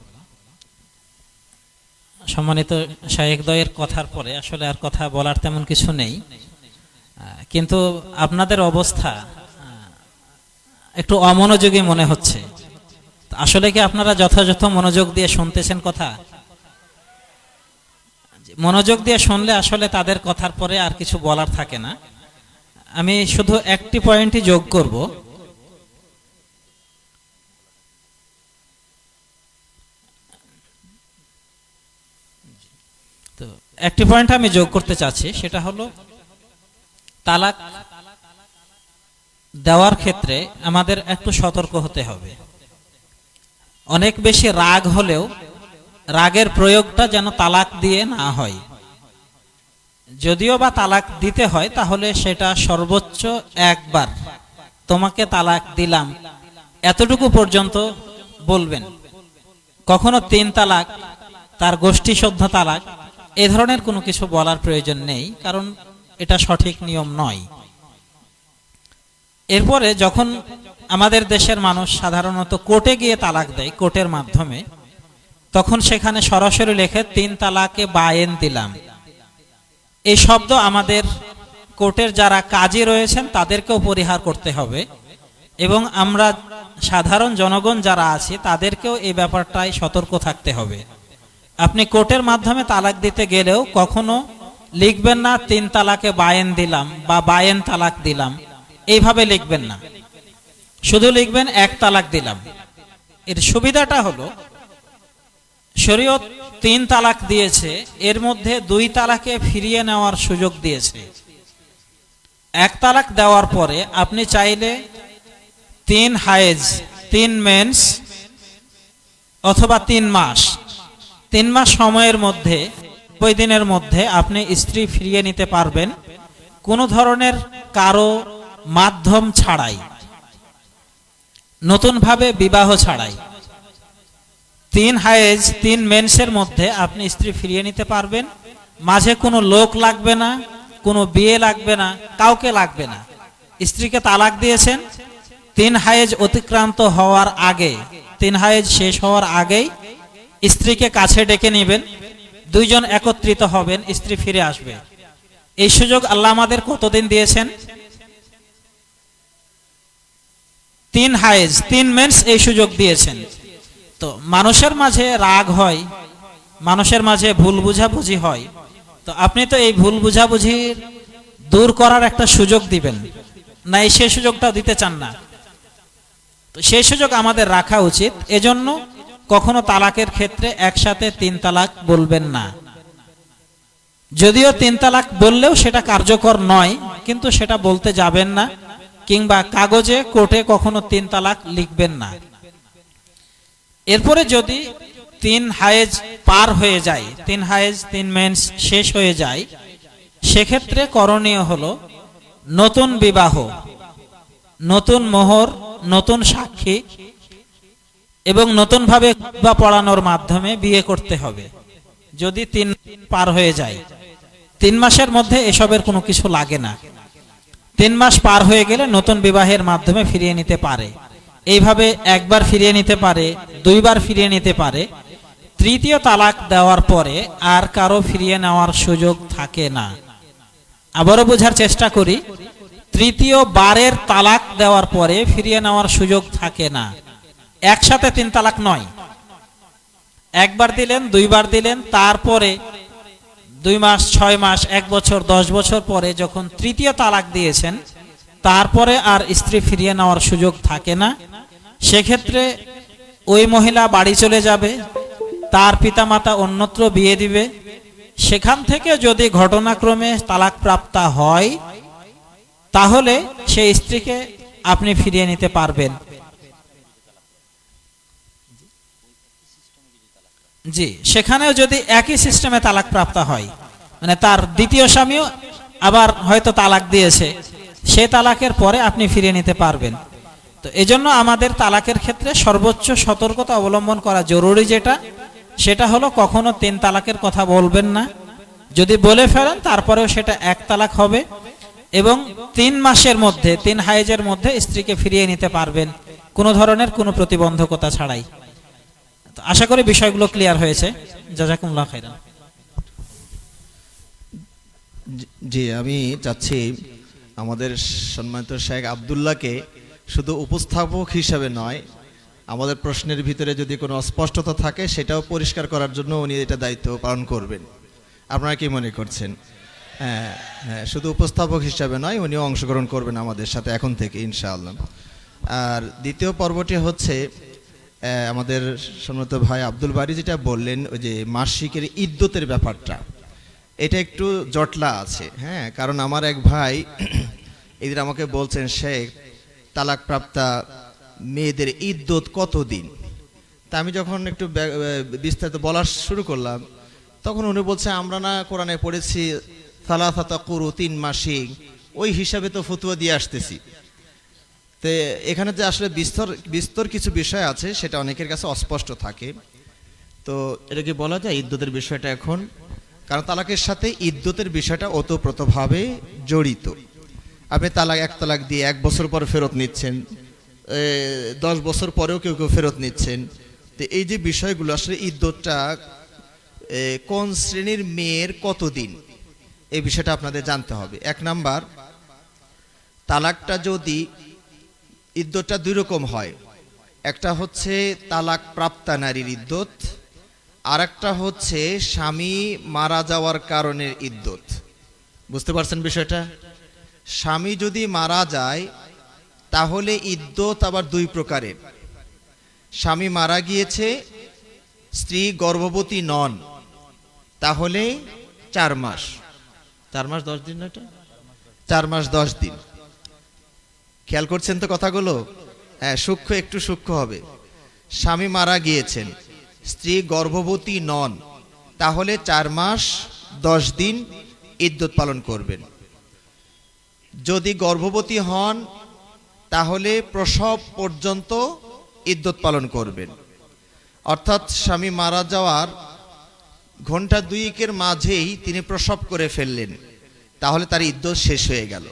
সম্মানিত শায়েখদ্বয়ের কথার পরে আসলে আর কথা বলার তেমন কিছু নেই, কিন্তু আপনাদের অবস্থা একটু অমনোযোগী মনে হচ্ছে। আসলে কি আপনারা যথাযথ মনোযোগ দিয়ে শুনতেছেন কথা? মনোযোগ দিয়ে শুনলে আসলে তাদের কথার পরে আর কিছু বলার থাকে না। আমি শুধু একটি পয়েন্টই যোগ করব। তো একটি পয়েন্ট আমি যোগ করতে চাচ্ছি, সেটা হলো তালাক দেওয়ার ক্ষেত্রে আমাদের একটু সতর্ক হতে হবে। অনেক বেশি রাগ হলেও রাগের প্রয়োগটা যেন তালাক দিয়ে না হয়। যদিও বা তালাক দিতে হয় তাহলে সেটা সর্বোচ্চ একবার তোমাকে তালাক দিলাম এতটুকু পর্যন্ত বলবেন। কখনো 3 তালাক, তার গোষ্ঠী শুদ্ধ তালাক, এ ধরনের কোনো কিছু বলার প্রয়োজন নেই, কারণ এটা সঠিক নিয়ম নয়। এরপরে যখন আমাদের দেশের মানুষ সাধারণত কোর্টে গিয়ে তালাক দেয়, কোর্টের মাধ্যমে, তখন সেখানে সরাসরি লেখে 3 তালাকে বায়েন দিলাম। এই শব্দ আমাদের কোর্টের যারা কাজী রয়েছেন তাদেরকেও পরিহার করতে হবে, এবং আমরা সাধারণ জনগণ যারা আছি তাদেরকেও এই ব্যাপারটায় সতর্ক থাকতে হবে। আপনি কোর্টের মাধ্যমে তালাক দিতে গেলেও কখনো লিখবেন না 3 তালাকে বায়েন দিলাম বা বায়েন তালাক দিলাম, এইভাবে লিখবেন না। শুধু লিখবেন 1 তালাক দিলাম। এর সুবিধাটা হলো শরীয়ত 3 তালাক দিয়েছে, এর মধ্যে 2 তালাকে ফিরিয়ে নেওয়ার সুযোগ দিয়েছে। 1 তালাক দেওয়ার পরে আপনি চাইলে 3 হায়েজ, 3 মেন্স অথবা 3 মাস, 3 মাস সময়ের মধ্যে, 90 দিনের মধ্যে আপনি স্ত্রী ফিরিয়ে নিতে পারবেন, কোনো ধরনের কারো মাধ্যম ছাড়াই, নতুনভাবে বিবাহ ছাড়াই। 3 হায়েজ, 3 মেন্সের মধ্যে আপনি স্ত্রী ফিরিয়ে নিতে পারবেন। মাঝে কোনো লোক লাগবে না, কোনো বিয়ে লাগবে না, কাউকে লাগবে না। স্ত্রীকে তালাক দিয়েছেন, 3 হায়েজ অতিক্রান্ত হওয়ার আগে, 3 হায়েজ শেষ হওয়ার আগেই স্ত্রীকে কাছে ডেকে নেবেন, 2 জন একত্রিত হবেন, স্ত্রী ফিরে আসবে। এই সুযোগ আল্লাহ আমাদের কতদিন দিয়েছেন? 3 হায়েজ, 3 মেন্স এই সুযোগ দিয়েছেন। তো মানুষের মাঝে রাগ হয়, মানুষের মাঝে ভুল বুঝাবুঝি হয়, তো আপনি তো এই ভুল বুঝাবুঝি দূর করার একটা সুযোগ দিবেন না, সেই সুযোগটা দিতে চান না। তো সেই সুযোগ আমাদের রাখা উচিত। এজন্য কখনো তালাকের ক্ষেত্রে একসাথে 3 তালাক বলবেন না। যদিও 3 তালাক বললেও সেটা কার্যকর নয়, কিন্তু সেটা বলতে যাবেন না, কিংবা কাগজে কোর্টে কখনো 3 তালাক লিখবেন না। এরপরে যদি 3 হায়েজ পার হয়ে যায়, 3 হায়েজ 3 মেন্স শেষ হয়ে যায়, সেক্ষেত্রে করণীয় হলো নতুন বিবাহ, নতুন মোহর, নতুন সাক্ষী এবং নতুনভাবে বা পড়ানোর মাধ্যমে বিয়ে করতে হবে। যদি 3 পার হয়ে যায়, 3 মাসের মধ্যে এসবের কোনো কিছু লাগে না। 3 মাস পার হয়ে গেলে নতুন বিবাহের মাধ্যমে ফিরিয়ে নিতে পারে। এইভাবে একবার ফিরিয়ে নিতে পারে, 2 বার ফিরিয়ে নিতে পারে। 3য় তালাক দেওয়ার পরে আর কারো ফিরিয়ে নেওয়ার সুযোগ থাকে না। আবারও বোঝার চেষ্টা করি, 3য় বারের তালাক দেওয়ার পরে ফিরিয়ে নেওয়ার সুযোগ থাকে না। একসাথে 3 তালাক নয়, একবার দিলেন, 2 বার দিলেন, তারপরে 2 মাস, 6 মাস, 1 বছর, 10 বছর পরে যখন 3য় তালাক দিয়েছেন, তারপরে আর স্ত্রী ফিরিয়ে নেওয়ার সুযোগ থাকে না। সেক্ষেত্রে ওই মহিলা বাড়ি চলে যাবে, তার পিতামাতা অন্যত্র বিয়ে দিবে। সেখান থেকে যদি ঘটনাক্রমে তালাক প্রাপ্ত হয়, তাহলে সেই স্ত্রীকে আপনি ফিরিয়ে নিতে পারবেন। জি, সেখানেও যদি একই সিস্টেমে তালাক প্রাপ্ত হয়, মানে তার দ্বিতীয় স্বামীও আবার হয়তো তালাক দিয়েছে, সে তালাকের পরে আপনি ফিরিয়ে নিতে পারবেন। তো এজন্য আমাদের তালাকের ক্ষেত্রে সর্বোচ্চ সতর্কতা অবলম্বন করা জরুরি, সেটা হলো কখনো 3 তালাকের কথা বলবেন না। যদি বলে ফেলেন তারপরেও সেটা 1 তালাক হবে, এবং 3 মাসের মধ্যে 3 হাইজের মধ্যে স্ত্রীকে ফিরিয়ে নিতে পারবেন কোনো ধরনের কোনো প্রতিবন্ধকতা ছাড়াই। তো আশা করি বিষয়গুলো ক্লিয়ার হয়েছে। জাযাকুমুল্লাহ খাইরান। জি, আমি চাচ্ছি আমাদের সম্মানিত শেখ আব্দুল্লাহকে শুধু উপস্থাপক হিসাবে নয়, আমাদের প্রশ্নের ভিতরে যদি কোনো অস্পষ্টতা থাকে সেটাও পরিষ্কার করার জন্য উনি এটা দায়িত্ব পালন করবেন। আপনারা কি মনে করছেন? হ্যাঁ হ্যাঁ, শুধু উপস্থাপক হিসাবে নয়, উনিও অংশগ্রহণ করবেন আমাদের সাথে এখন থেকে ইনশাআল্লাহ। আর দ্বিতীয় পর্বটি হচ্ছে আমাদের সম্মানিত ভাই আব্দুল বারী যেটা বললেন, ওই যে মাসিকের ইদ্যতের ব্যাপারটা, এটা একটু জটলা আছে। হ্যাঁ, কারণ আমার এক ভাই এদের আমাকে বলছেন, শেখ তালাকপ্রাপ্তা মেয়েদের ইদ্যত কতদিন? তা আমি যখন একটু বিস্তারিত বলা শুরু করলাম, তখন উনি বলছে, আমরা না কোরআনে পড়েছি সালাসাতা কুরু, 3 মাসিক, ওই হিসাবে তো ফতোয়া দিয়ে আসতেছি। তো এখানে যে আসলে বিস্তর কিছু বিষয় আছে সেটা অনেকের কাছে অস্পষ্ট থাকে। তো এটা কি বলা যায় ইদ্যতের বিষয়টা এখন? কারণ তালাকের সাথে ইদ্যতের বিষয়টা ওতপ্রোতভাবে জড়িত। আপনি এক তালাক দিয়ে 1 বছর পর ফেরত নিচ্ছেন, 10 বছর পরেও কেউ কেউ ফেরত নিচ্ছেন। তো এই যে বিষয়গুলো, আসলে ইদ্যতটা কোন শ্রেণীর মেয়ের কতদিন, এই বিষয়টা আপনাদের জানতে হবে। 1 নাম্বার, তালাকটা যদি ইদ্যতটা 2 রকম হয়। একটা হচ্ছে তালাক প্রাপ্তা নারীর ইদ্যত, আর একটা হচ্ছে স্বামী মারা যাওয়ার কারণের ইদ্যত। বুঝতে পারছেন বিষয়টা? স্বামী যদি মারা যায় তাহলে ইদ্যত আবার 2 প্রকারের। স্বামী মারা গিয়েছে, স্ত্রী গর্ভবতী নন, তাহলে 4 মাস। 4 মাস 10 দিন, এটা 4 মাস 10 দিন। খেয়াল করছেন তো কথাগুলো? হ্যাঁ, একটু সূক্ষ্ম হবে। স্বামী মারা গিয়েছেন, স্ত্রী গর্ভবতী নন, তাহলে 4 মাস 10 দিন ইদ্যত পালন করবেন। যদি গর্ভবতী হন তাহলে প্রসব পর্যন্ত ইদ্যত পালন করবেন। অর্থাৎ স্বামী মারা যাওয়ার ঘন্টা 2 মাঝেই তিনি প্রসব করে ফেললেন, তাহলে তার ইদ্যত শেষ হয়ে গেল।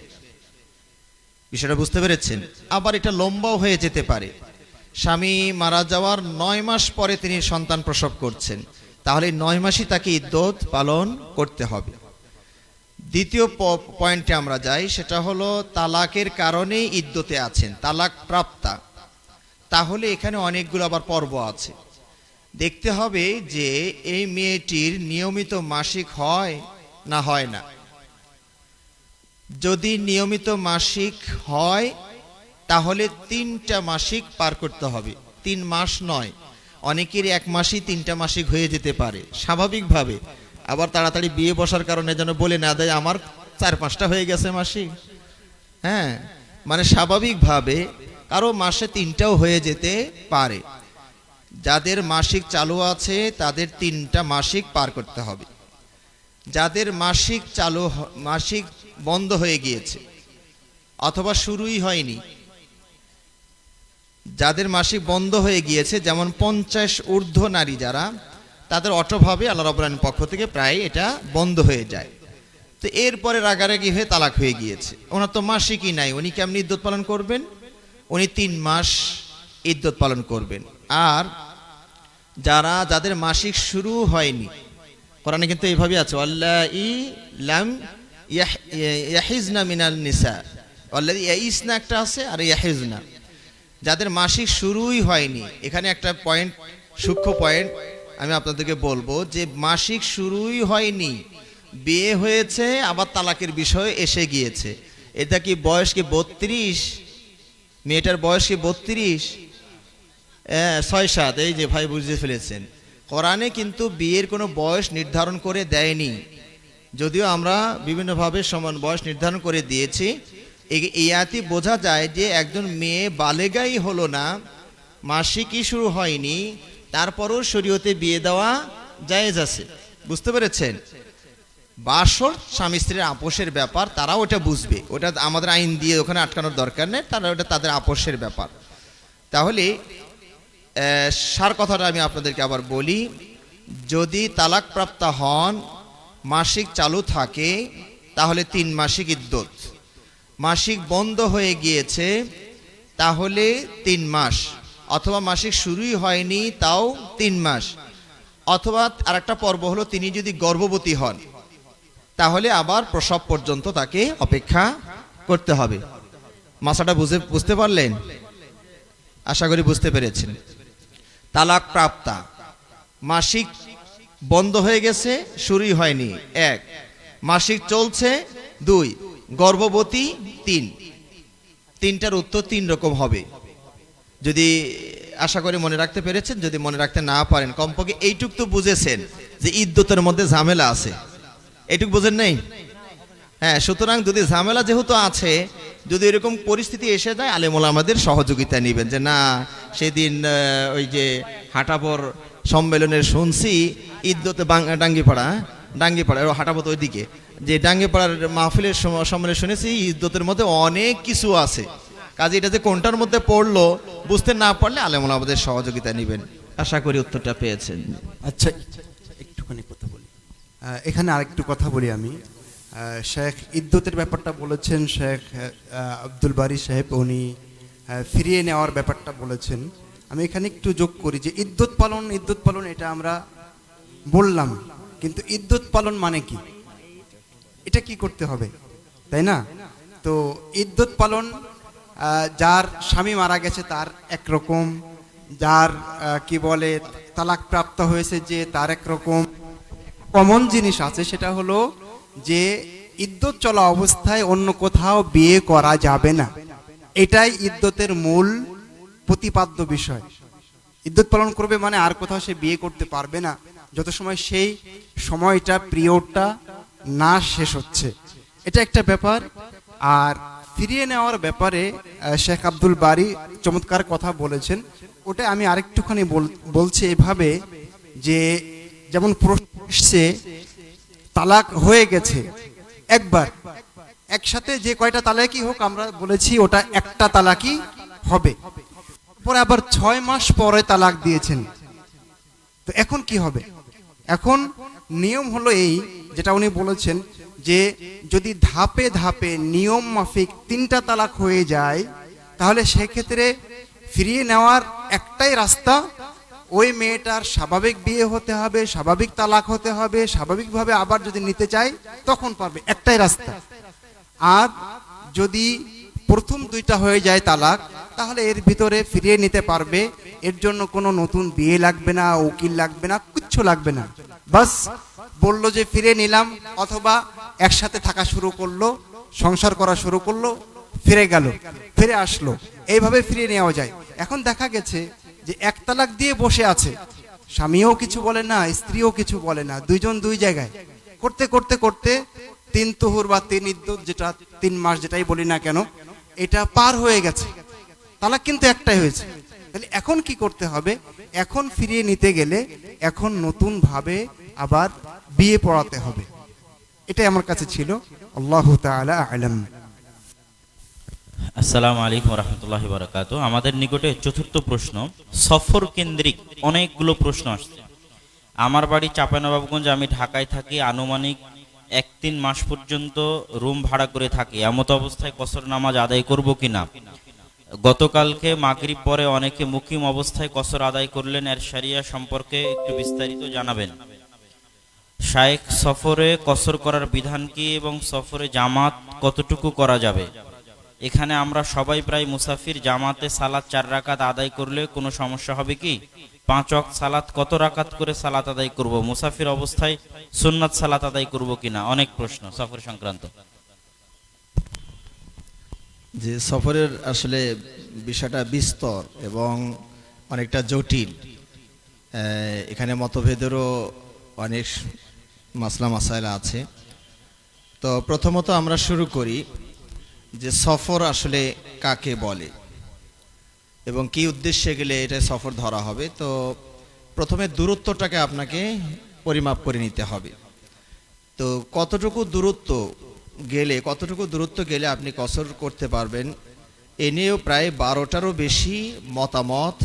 বিষয়টা বুঝতে পেরেছেন? আবার এটা লম্বাও হয়ে যেতে পারে। স্বামী মারা যাওয়ার 9 মাস পরে তিনি সন্তান প্রসব করছেন, তাহলে 9 মাসই তাকে ইদ্যত পালন করতে হবে। দ্বিতীয় পয়েন্টে আমরা যাই, সেটা হলো তালাকের কারণেই ইদ্যতে আছেন, তালাক প্রাপ্তা। তাহলে এখানে অনেকগুলো আবার পর্ব আছে। দেখতে হবে যে এই মেয়েটির নিয়মিত মাসিক হয় না হয় না। যদি নিয়মিত মাসিক হয় তাহলে 3টা মাসিক পার করতে হবে, 3 মাস নয়। অনেকের 1 মাসই 3টা মাসিক হয়ে যেতে পারে স্বাভাবিকভাবে। আবার তাড়াতাড়ি বিয়ে বসার কারণে যেন বলে না দেয় আমার 4-5টা হয়ে গেছে মাসিক। হ্যাঁ, মানে স্বাভাবিকভাবে কারো মাসে 3টাও হয়ে যেতে পারে। যাদের মাসিক চালু আছে তাদের 3টা মাসিক পার করতে হবে। যাদের মাসিক বন্ধ হয়ে গিয়েছে অথবা শুরুই হয়নি, যাদের মাসিক বন্ধ হয়ে গিয়েছে, যেমন 50 ঊর্ধ্ব নারী যারা, তাদের অটোভাবে আল্লাহ রাব্বুল আলামিনের পক্ষ থেকে প্রায় এটা বন্ধ হয়ে যায়। তো এরপরে রাগারাগি হয়ে তালাক হয়ে গিয়েছে, ওনার তো মাসিকই নাই, উনি কেমনি ইদ্যত পালন করবেন? উনি 3 মাস ইদ্যত পালন করবেন। আর যাদের মাসিক শুরু হয়নি, কোরআনে কিন্তু এইভাবে আছে, আল্লাহি লাম ইয়াহিজনা মিনাল নিসা, আল্লাহি ইয়াইসনা একটা আছে, আর ইয়াহিজনা। যাদের মাসিক শুরুই হয়নি, এখানে একটা পয়েন্ট, সূক্ষ্ম পয়েন্ট আমি আপনাদেরকে বলবো, যে মাসিক শুরুই হয়নি, বিয়ে হয়েছে, আবার তালাকের বিষয় এসে গিয়েছে। এটা কি বয়স কি 32? মেয়েটার বয়স কি 32? 6-7, এই যে ভাই বুঝতে ফেলেছেন। কোরআনে কিন্তু বিয়ের কোনো বয়স নির্ধারণ করে দেয়নি, যদিও আমরা বিভিন্নভাবে সমান বয়স নির্ধারণ করে দিয়েছি। এই আয়াতে বোঝা যায় যে একজন মেয়ে বালেগাই হলো না, মাসিকই শুরু হয়নি, তারপরও শরীয়তে বিয়ে দেওয়া জায়েজ আছে। বুঝতে পেরেছেন? বাসর স্বামী স্ত্রীর আপোষের ব্যাপার, তারাও ওটা বুঝবে, ওটা আমাদের আইন দিয়ে ওখানে আটকানোর দরকার নেই, তারা ওটা তাদের আপোষের ব্যাপার। তাহলে সার কথাটা আমি আপনাদেরকে আবার বলি, যদি তালাকপ্রাপ্ত হন, মাসিক চালু থাকে, তাহলে 3 মাসিক ইদ্যত। মাসিক বন্ধ হয়ে গিয়েছে তাহলে 3 মাস, অথবা মাসিক শুরুই হয়নি তাও 3 মাস, অথবা আরেকটা পর্ব হলো তিনি যদি গর্ভবতী হন তাহলে আবার প্রসব পর্যন্ত তাকে অপেক্ষা করতে হবে। মাসাটা বুঝতে পারলেন? আশা করি বুঝতে পেরেছেন। তালাক প্রাপ্তা, মাসিক বন্ধ হয়ে গেছে, শুরুই হয়নি 1, মাসিক চলছে 2, গর্ভবতী 3। 3টার উত্তর 3 রকম হবে। যদি আশা করি মনে রাখতে পেরেছেন, যদি মনে রাখতে না পারেন কমপক্ষে এইটুক তো বুঝেছেন যে ইদ্যতের মধ্যে ঝামেলা আছে, এইটুক বুঝেন নাই? হ্যাঁ, সুতরাং যদি ঝামেলা যেহেতু আছে, যদি এরকম পরিস্থিতি এসে যায়, আলেম ওলামাদের সহযোগিতা নেবেন। যে না, সেদিন ওই যে হাটাপর সম্মেলনের শুনছি ইদ্যতে ডাঙ্গিপাড়া হাটাপত ওইদিকে যে ডাঙ্গিপাড়ার মাহফিলের সম্মেলনে শুনেছি ইদ্যতের মধ্যে অনেক কিছু আছে। কাজে এটা যে কোনটার মধ্যে পড়লো বুঝতে না পারলে আলেম ওলামাদের সহযোগিতা নেবেন। আশা করি উত্তরটা পেয়েছেন। আচ্ছা, একটুখানি কথা বলি, এখানে আরেকটু কথা বলি আমি। শেখ ইদ্যতের ব্যাপারটা বলেছেন শেখ আব্দুল বারী সাহেব, উনি ফিরিয়ে নেওয়ার ব্যাপারটা বলেছেন। আমি এখানে একটু যোগ করি যে ইদ্যত পালন এটা আমরা বললাম, কিন্তু ইদ্যত পালন মানে কি, এটা কি করতে হবে, তাই না? তো ইদ্যত পালন, যার স্বামী মারা গেছে তার একরকম, যার কি বলে তালাক প্রাপ্ত হয়েছে যে তার একরকম। কমন জিনিস আছে, সেটা হলো যে ইদ্যত চলা অবস্থায় অন্য কোথাও বিয়ে করা যাবে না। এটাই ইদ্যতের মূল প্রতিপাদ্য বিষয়। ইদ্যত পালন করবে মানে আর কোথাও সে বিয়ে করতে পারবে না যত সময় সেই সময়টা, পিরিয়ডটা না শেষ হচ্ছে। এটা একটা ব্যাপার। আর ফিরিয়ে নেওয়ার ব্যাপারে শেখ আব্দুল বারী চমৎকার কথা বলেছেন। ওটা আমি আরেকটুখানি বলছি এভাবে যে, যেমন প্রশ্ন এসছে তালাক হয়ে গেছে একবার, একসাথে যে কয়টা তালাকই হোক আমরা বলেছি ওটা একটা তালাকই হবে। পরে আবার 6 মাস পরে তালাক দিয়েছেন, তো এখন কি হবে? এখন নিয়ম হলো এই, যেটা উনি বলেছেন যে যদি ধাপে ধাপে নিয়ম মাফিক 3টা তালাক হয়ে যায়, তাহলে সেক্ষেত্রে ফিরিয়ে নেওয়ার একটাই রাস্তা, ওই মেয়েটার স্বাভাবিক বিয়ে হতে হবে, স্বাভাবিক তালাক হতে হবে, স্বাভাবিকভাবে আবার যদি নিতে চায় তখন পারবে, একটাই রাস্তা। আর যদি প্রথম 2টা হয়ে যায় তালাক, তাহলে এর ভিতরে ফিরিয়ে নিতে পারবে। এর জন্য কোনো নতুন বিয়ে লাগবে না, উকিল লাগবে না, কিচ্ছু লাগবে না। বাস বলল যে ফিরে নিলাম, অথবা একসাথে থাকা শুরু করলো, সংসার করা শুরু করলো, ফিরে আসলো, এইভাবে ফিরিয়ে নেওয়া যায়। এখন দেখা গেছে যে 1 তালাক দিয়ে বসে আছে, স্বামীও কিছু বলে না, স্ত্রীও কিছু বলে না, দুইজন দুই জায়গায় করতে করতে করতে 3 তুহুর বা 3 ইদ্যত, যেটা 3 মাস যেটাই বলি না কেন, এটা পার হয়ে গেছে, তালাক কিন্তু একটাই হয়েছে। তাহলে এখন কি করতে হবে? এখন ফিরিয়ে নিতে গেলে এখন নতুন ভাবে আবার বিয়ে পড়াতে হবে। এটাই আমার কাছে ছিল। আল্লাহু তাআলা আ'লাম। আসসালামু আলাইকুম রহমতুল্লাহি বারাকাতু। আমাদের নিকটে 4র্থ প্রশ্ন, সফর কেন্দ্রিক অনেকগুলো প্রশ্ন আসছে। আমার বাড়ি চাঁপাইনবাবগঞ্জ, আমি ঢাকায় থাকি, আনুমানিক 1-3 মাস পর্যন্ত রুম ভাড়া করে থাকি। এমত অবস্থায় কসর নামাজ আদায় করব কিনা? গতকালকে মাগরিব পরে অনেকে মুকিম অবস্থায় কসর আদায় করলেন, এর শরিয়া সম্পর্কে একটু বিস্তারিত জানাবেন। শায়েখ, সফরে কসর করার বিধান কি এবং সফরে জামাত কতটুকু করা যাবে? এখানে আমরা সবাই প্রায় মুসাফির, জামাতে সালাত 4 রাকাত আদায় করলে কোনো সমস্যা হবে কি? 5 ওয়াক্ত সালাত কত রাকাত করে সালাত আদায় করব? মুসাফির অবস্থায় সুন্নাত সালাত আদায় করব কিনা? অনেক প্রশ্ন সফর সংক্রান্ত। যে সফরের আসলে বিষয়টা বিস্তর এবং অনেকটা জটিল, এখানে মতভেদেরও অনেক মাসলা মাসাইলা আছে। তো প্রথমত আমরা শুরু করি যে সফর আসলে কাকে বলে এবং কি উদ্দেশ্যে গেলে এটা সফর ধরা হবে। তো প্রথমে দূরত্বটাকে আপনাকে পরিমাপ করে নিতে হবে। তো কতটুকু দূরত্ব গেলে আপনি কসর করতে পারবেন এ নিয়েও প্রায় 12টারও বেশি মতামত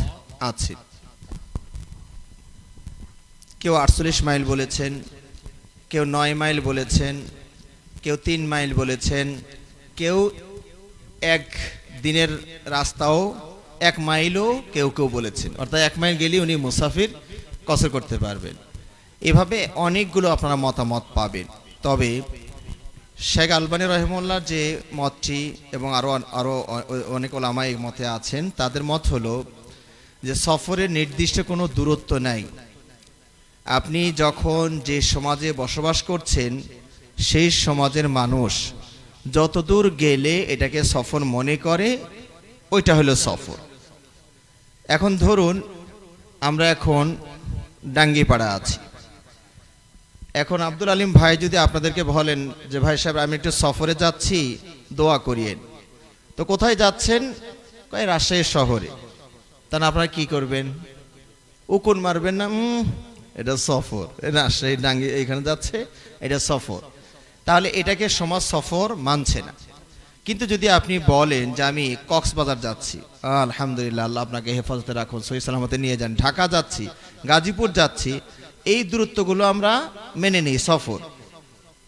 আছে। কেউ 48 মাইল বলেছেন, কেউ 9 মাইল বলেছেন, কেউ 3 মাইল বলেছেন, কেউ এক দিনের রাস্তাও 1 মাইলও কেউ কেউ বলেছেন, অর্থাৎ 1 মাইল গেলেই উনি মুসাফির কসর করতে পারবেন। এভাবে অনেকগুলো আপনারা মতামত পাবেন। তবে শেখ আলবানী রহিমউল্লাহর যে মতটি এবং আরও অনেক ওলামা এই মতে আছেন, তাদের মত হলো যে সফরের নির্দিষ্ট কোনো দূরত্ব নাই। আপনি যখন যে সমাজে বসবাস করছেন সেই সমাজের মানুষ যতদূর গেলে এটাকে সফর মনে করে ওইটা হলো সফর। এখন ধরুন আমরা এখন ডাঙ্গিপাড়া আছি, এখন আব্দুল আলিম ভাই যদি আপনাদেরকে বলেন যে ভাই সাহেব আমি একটু সফরে যাচ্ছি, দোয়া করিয়েন, তো কোথায় যাচ্ছেন? কয় রাজশাহী শহরে। তাহলে আপনারা কি করবেন? উকুন মারবেন না, এটা সফর, রাজশাহী ডাঙ্গি এখানে যাচ্ছে, এটা সফর। তাহলে এটাকে সমাজ সফর মানছে না। কিন্তু যদি আপনি বলেন যে আমি কক্সবাজার যাচ্ছি, আলহামদুলিল্লাহ, আল্লাহ আপনাকে হেফাজতে রাখুন, সহি সালামতে নিয়ে যান, ঢাকা যাচ্ছি, গাজীপুর যাচ্ছি, এই দূরত্বগুলো আমরা মেনে নিই সফর।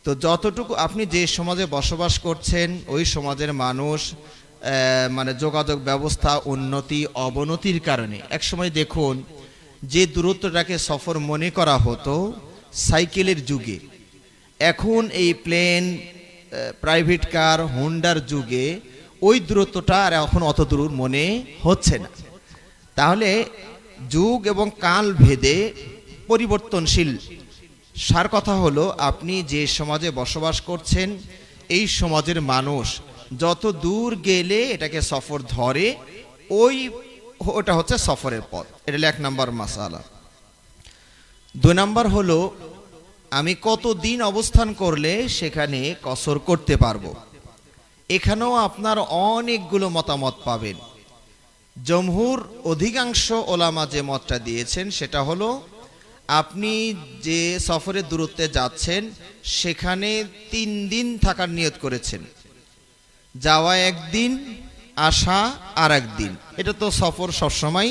তো যতটুকু আপনি যে সমাজে বসবাস করছেন ওই সমাজের মানুষ মানে যোগাযোগ ব্যবস্থা উন্নতি অবনতির কারণে একসময় দেখুন যে দূরত্বটাকে সফর মনে করা হতো সাইকেলের যুগে, এখন এই প্লেন, প্রাইভেট কার, হোন্ডার যুগে ওই দূরত্বটা আর এখন অত দূর মনে হচ্ছে না। তাহলে যুগ এবং কাল ভেদে পরিবর্তনশীল। সার কথা হলো আপনি যে সমাজে বসবাস করছেন এই সমাজের মানুষ যত দূর গেলে এটাকে সফর ধরে ওটা হচ্ছে সফরের পথ। এটা 1 নম্বর মাসালা। 2 নম্বর হলো আমি কতদিন অবস্থান করলে সেখানে কসর করতে পারবো। এখানেও আপনার অনেকগুলো মতামত পাবেন। জমহুর অধিকাংশ ওলামা যে মতটা দিয়েছেন সেটা হলো আপনি যে সফরের দূরত্বে যাচ্ছেন সেখানে 3 দিন থাকার নিয়ত করেছেন, যাওয়া 1 দিন, আসা আর 1 দিন, এটা তো সফর সবসময়।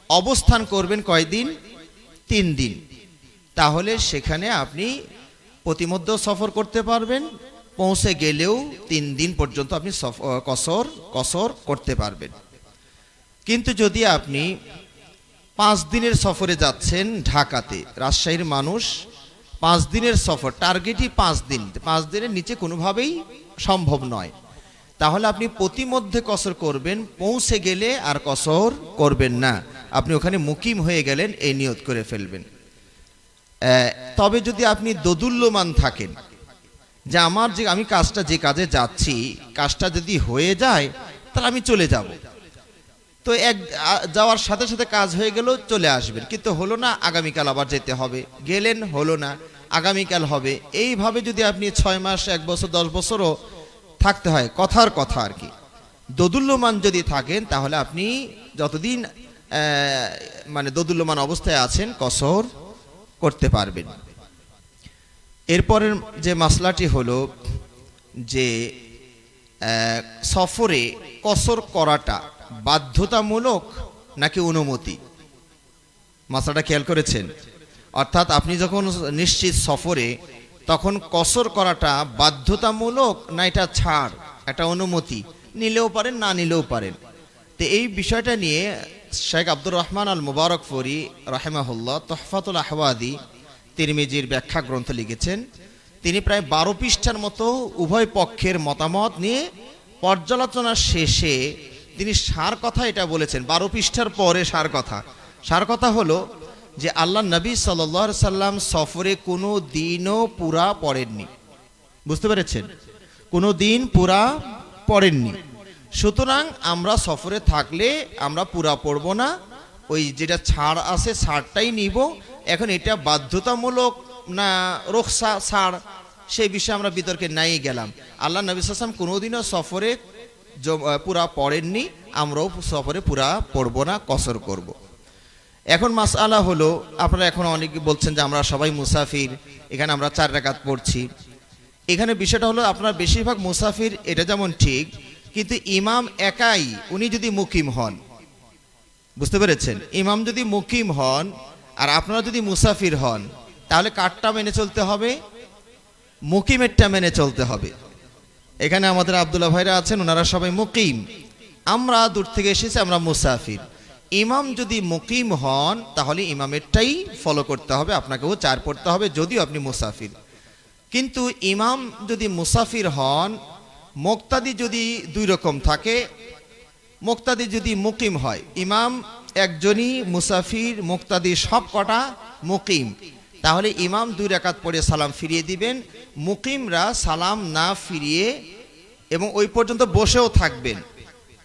অবস্থান করবেন কয়দিন? 3 দিন। তাহলে সেখানে আপনি প্রতিমধ্যে সফর করতে পারবেন, পৌঁছে গেলেও 3 দিন পর্যন্ত আপনি কসর করতে পারবেন। কিন্তু যদি আপনি 5 দিনের সফরে যাচ্ছেন, ঢাকাতে রাজশাহীর মানুষ 5 দিনের সফর, টার্গেটই 5 দিন, 5 দিনের নিচে কোনোভাবেই সম্ভব নয়, তাহলে আপনি প্রতিমধ্যে কসর করবেন, পৌঁছে গেলে আর কসর করবেন না, আপনি ওখানে মুকিম হয়ে গেলেন এই নিয়ত করে ফেলবেন। তবে যদি আপনি দোদুল্যমান থাকেন যে আমি কাজটা যে কাজে যাচ্ছি কাজটা যদি হয়ে যায় তাহলে আমি চলে যাব, তো যাওয়ার সাথে সাথে কাজ হয়ে গেল, চলে আসবেন, কিন্তু হলো না, আগামীকাল আবার যেতে হবে, গেলেন, হলো না, আগামীকাল হবে, এইভাবে যদি আপনি 6 মাস, 1 বছর, 10 বছরও থাকতে হয়, কথার কথা আর কি, দোদুল্যমান যদি থাকেন তাহলে আপনি যতদিন মানে দোদুল্যমান অবস্থায় আছেন কসর করতে পারবেন। এরপরের যে মাসলাটি হলো যে সফরে কসর করাটা বাধ্যতামূলক নাকি অনুমতি, মাসলাটা খেয়াল করেছেন? অর্থাৎ আপনি যখন নিশ্চিত সফরে তখন কসর করাটা বাধ্যতামূলক না এটা ছাড়, একটা অনুমতি, নিলেও পারেন না নিলেও পারেন। তো এই বিষয়টা নিয়ে শেখ আব্দুর রহমান আল মুবারকফুরি রাহিমাহুল্লাহ তুহফাতুল আহওয়াদি তিরমিজির ব্যাখ্যা গ্রন্থ লিখেছেন। তিনি প্রায় 12 পৃষ্ঠার মতো উভয় পক্ষের মতামত নিয়ে পর্যালোচনার শেষে তিনি সার কথা এটা বলেছেন। 12 পৃষ্ঠার পরে সার কথা হলো যে আল্লাহ নবী সাল্লাল্লাহু আলাইহি সাল্লাম সফরে কোনো দিনও পুরা পড়েননি, বুঝতে পেরেছেন? কোনো দিন পুরা পড়েননি। সুতরাং আমরা সফরে থাকলে আমরা পুরা পড়ব না, ওই যেটা ছাড় আছে ছাড়টাই নিব। এখন এটা বাধ্যতামূলক না রুখসা ছাড় সেই বিষয়ে আমরা বিতর্কে নাই গেলাম। আল্লাহ নবী সাল্লাল্লাহু আলাইহি ওয়াসাল্লাম কোনোদিনও সফরে পুরা পড়েননি, আমরাও সফরে পুরা পড়ব না, কসর করব। এখন মাসআলা হলো, আপনারা এখন অনেকে বলছেন যে আমরা সবাই মুসাফির, এখানে আমরা 4 রাকাত পড়ছি। এখানে বিষয়টা হলো আপনার বেশিরভাগ মুসাফির, এটা যেমন ঠিক, কিন্তু ইমাম একাই উনি যদি মুকিম হন, বুঝতে পেরেছেন, ইমাম যদি মুকিম হন আর আপনারা যদি মুসাফির হন, তাহলে কারটা মেনে চলতে হবে? মুকিমেরটা মেনে চলতে হবে। এখানে আমাদের আব্দুল্লাহ ভাইরা আছেন, ওনারা সবাই মুকিম, আমরা দূর থেকে এসেছি, আমরা মুসাফির। ইমাম যদি মুকিম হন তাহলে ইমামেরটাই ফলো করতে হবে, আপনাকেও 4 পড়তে হবে যদিও আপনি মুসাফির। কিন্তু ইমাম যদি মুসাফির হন, মুক্তাদি যদি 2 রকম থাকে, মুক্তাদি যদি মুকিম হয়, ইমাম একজনই মুসাফির, মুক্তাদি সব কটা মুকিম, তাহলে ইমাম 2 রাকাত পড়ে সালাম ফিরিয়ে দিবেন, মুকিমরা সালাম না ফিরিয়ে এবং ওই পর্যন্ত বসেও থাকবেন।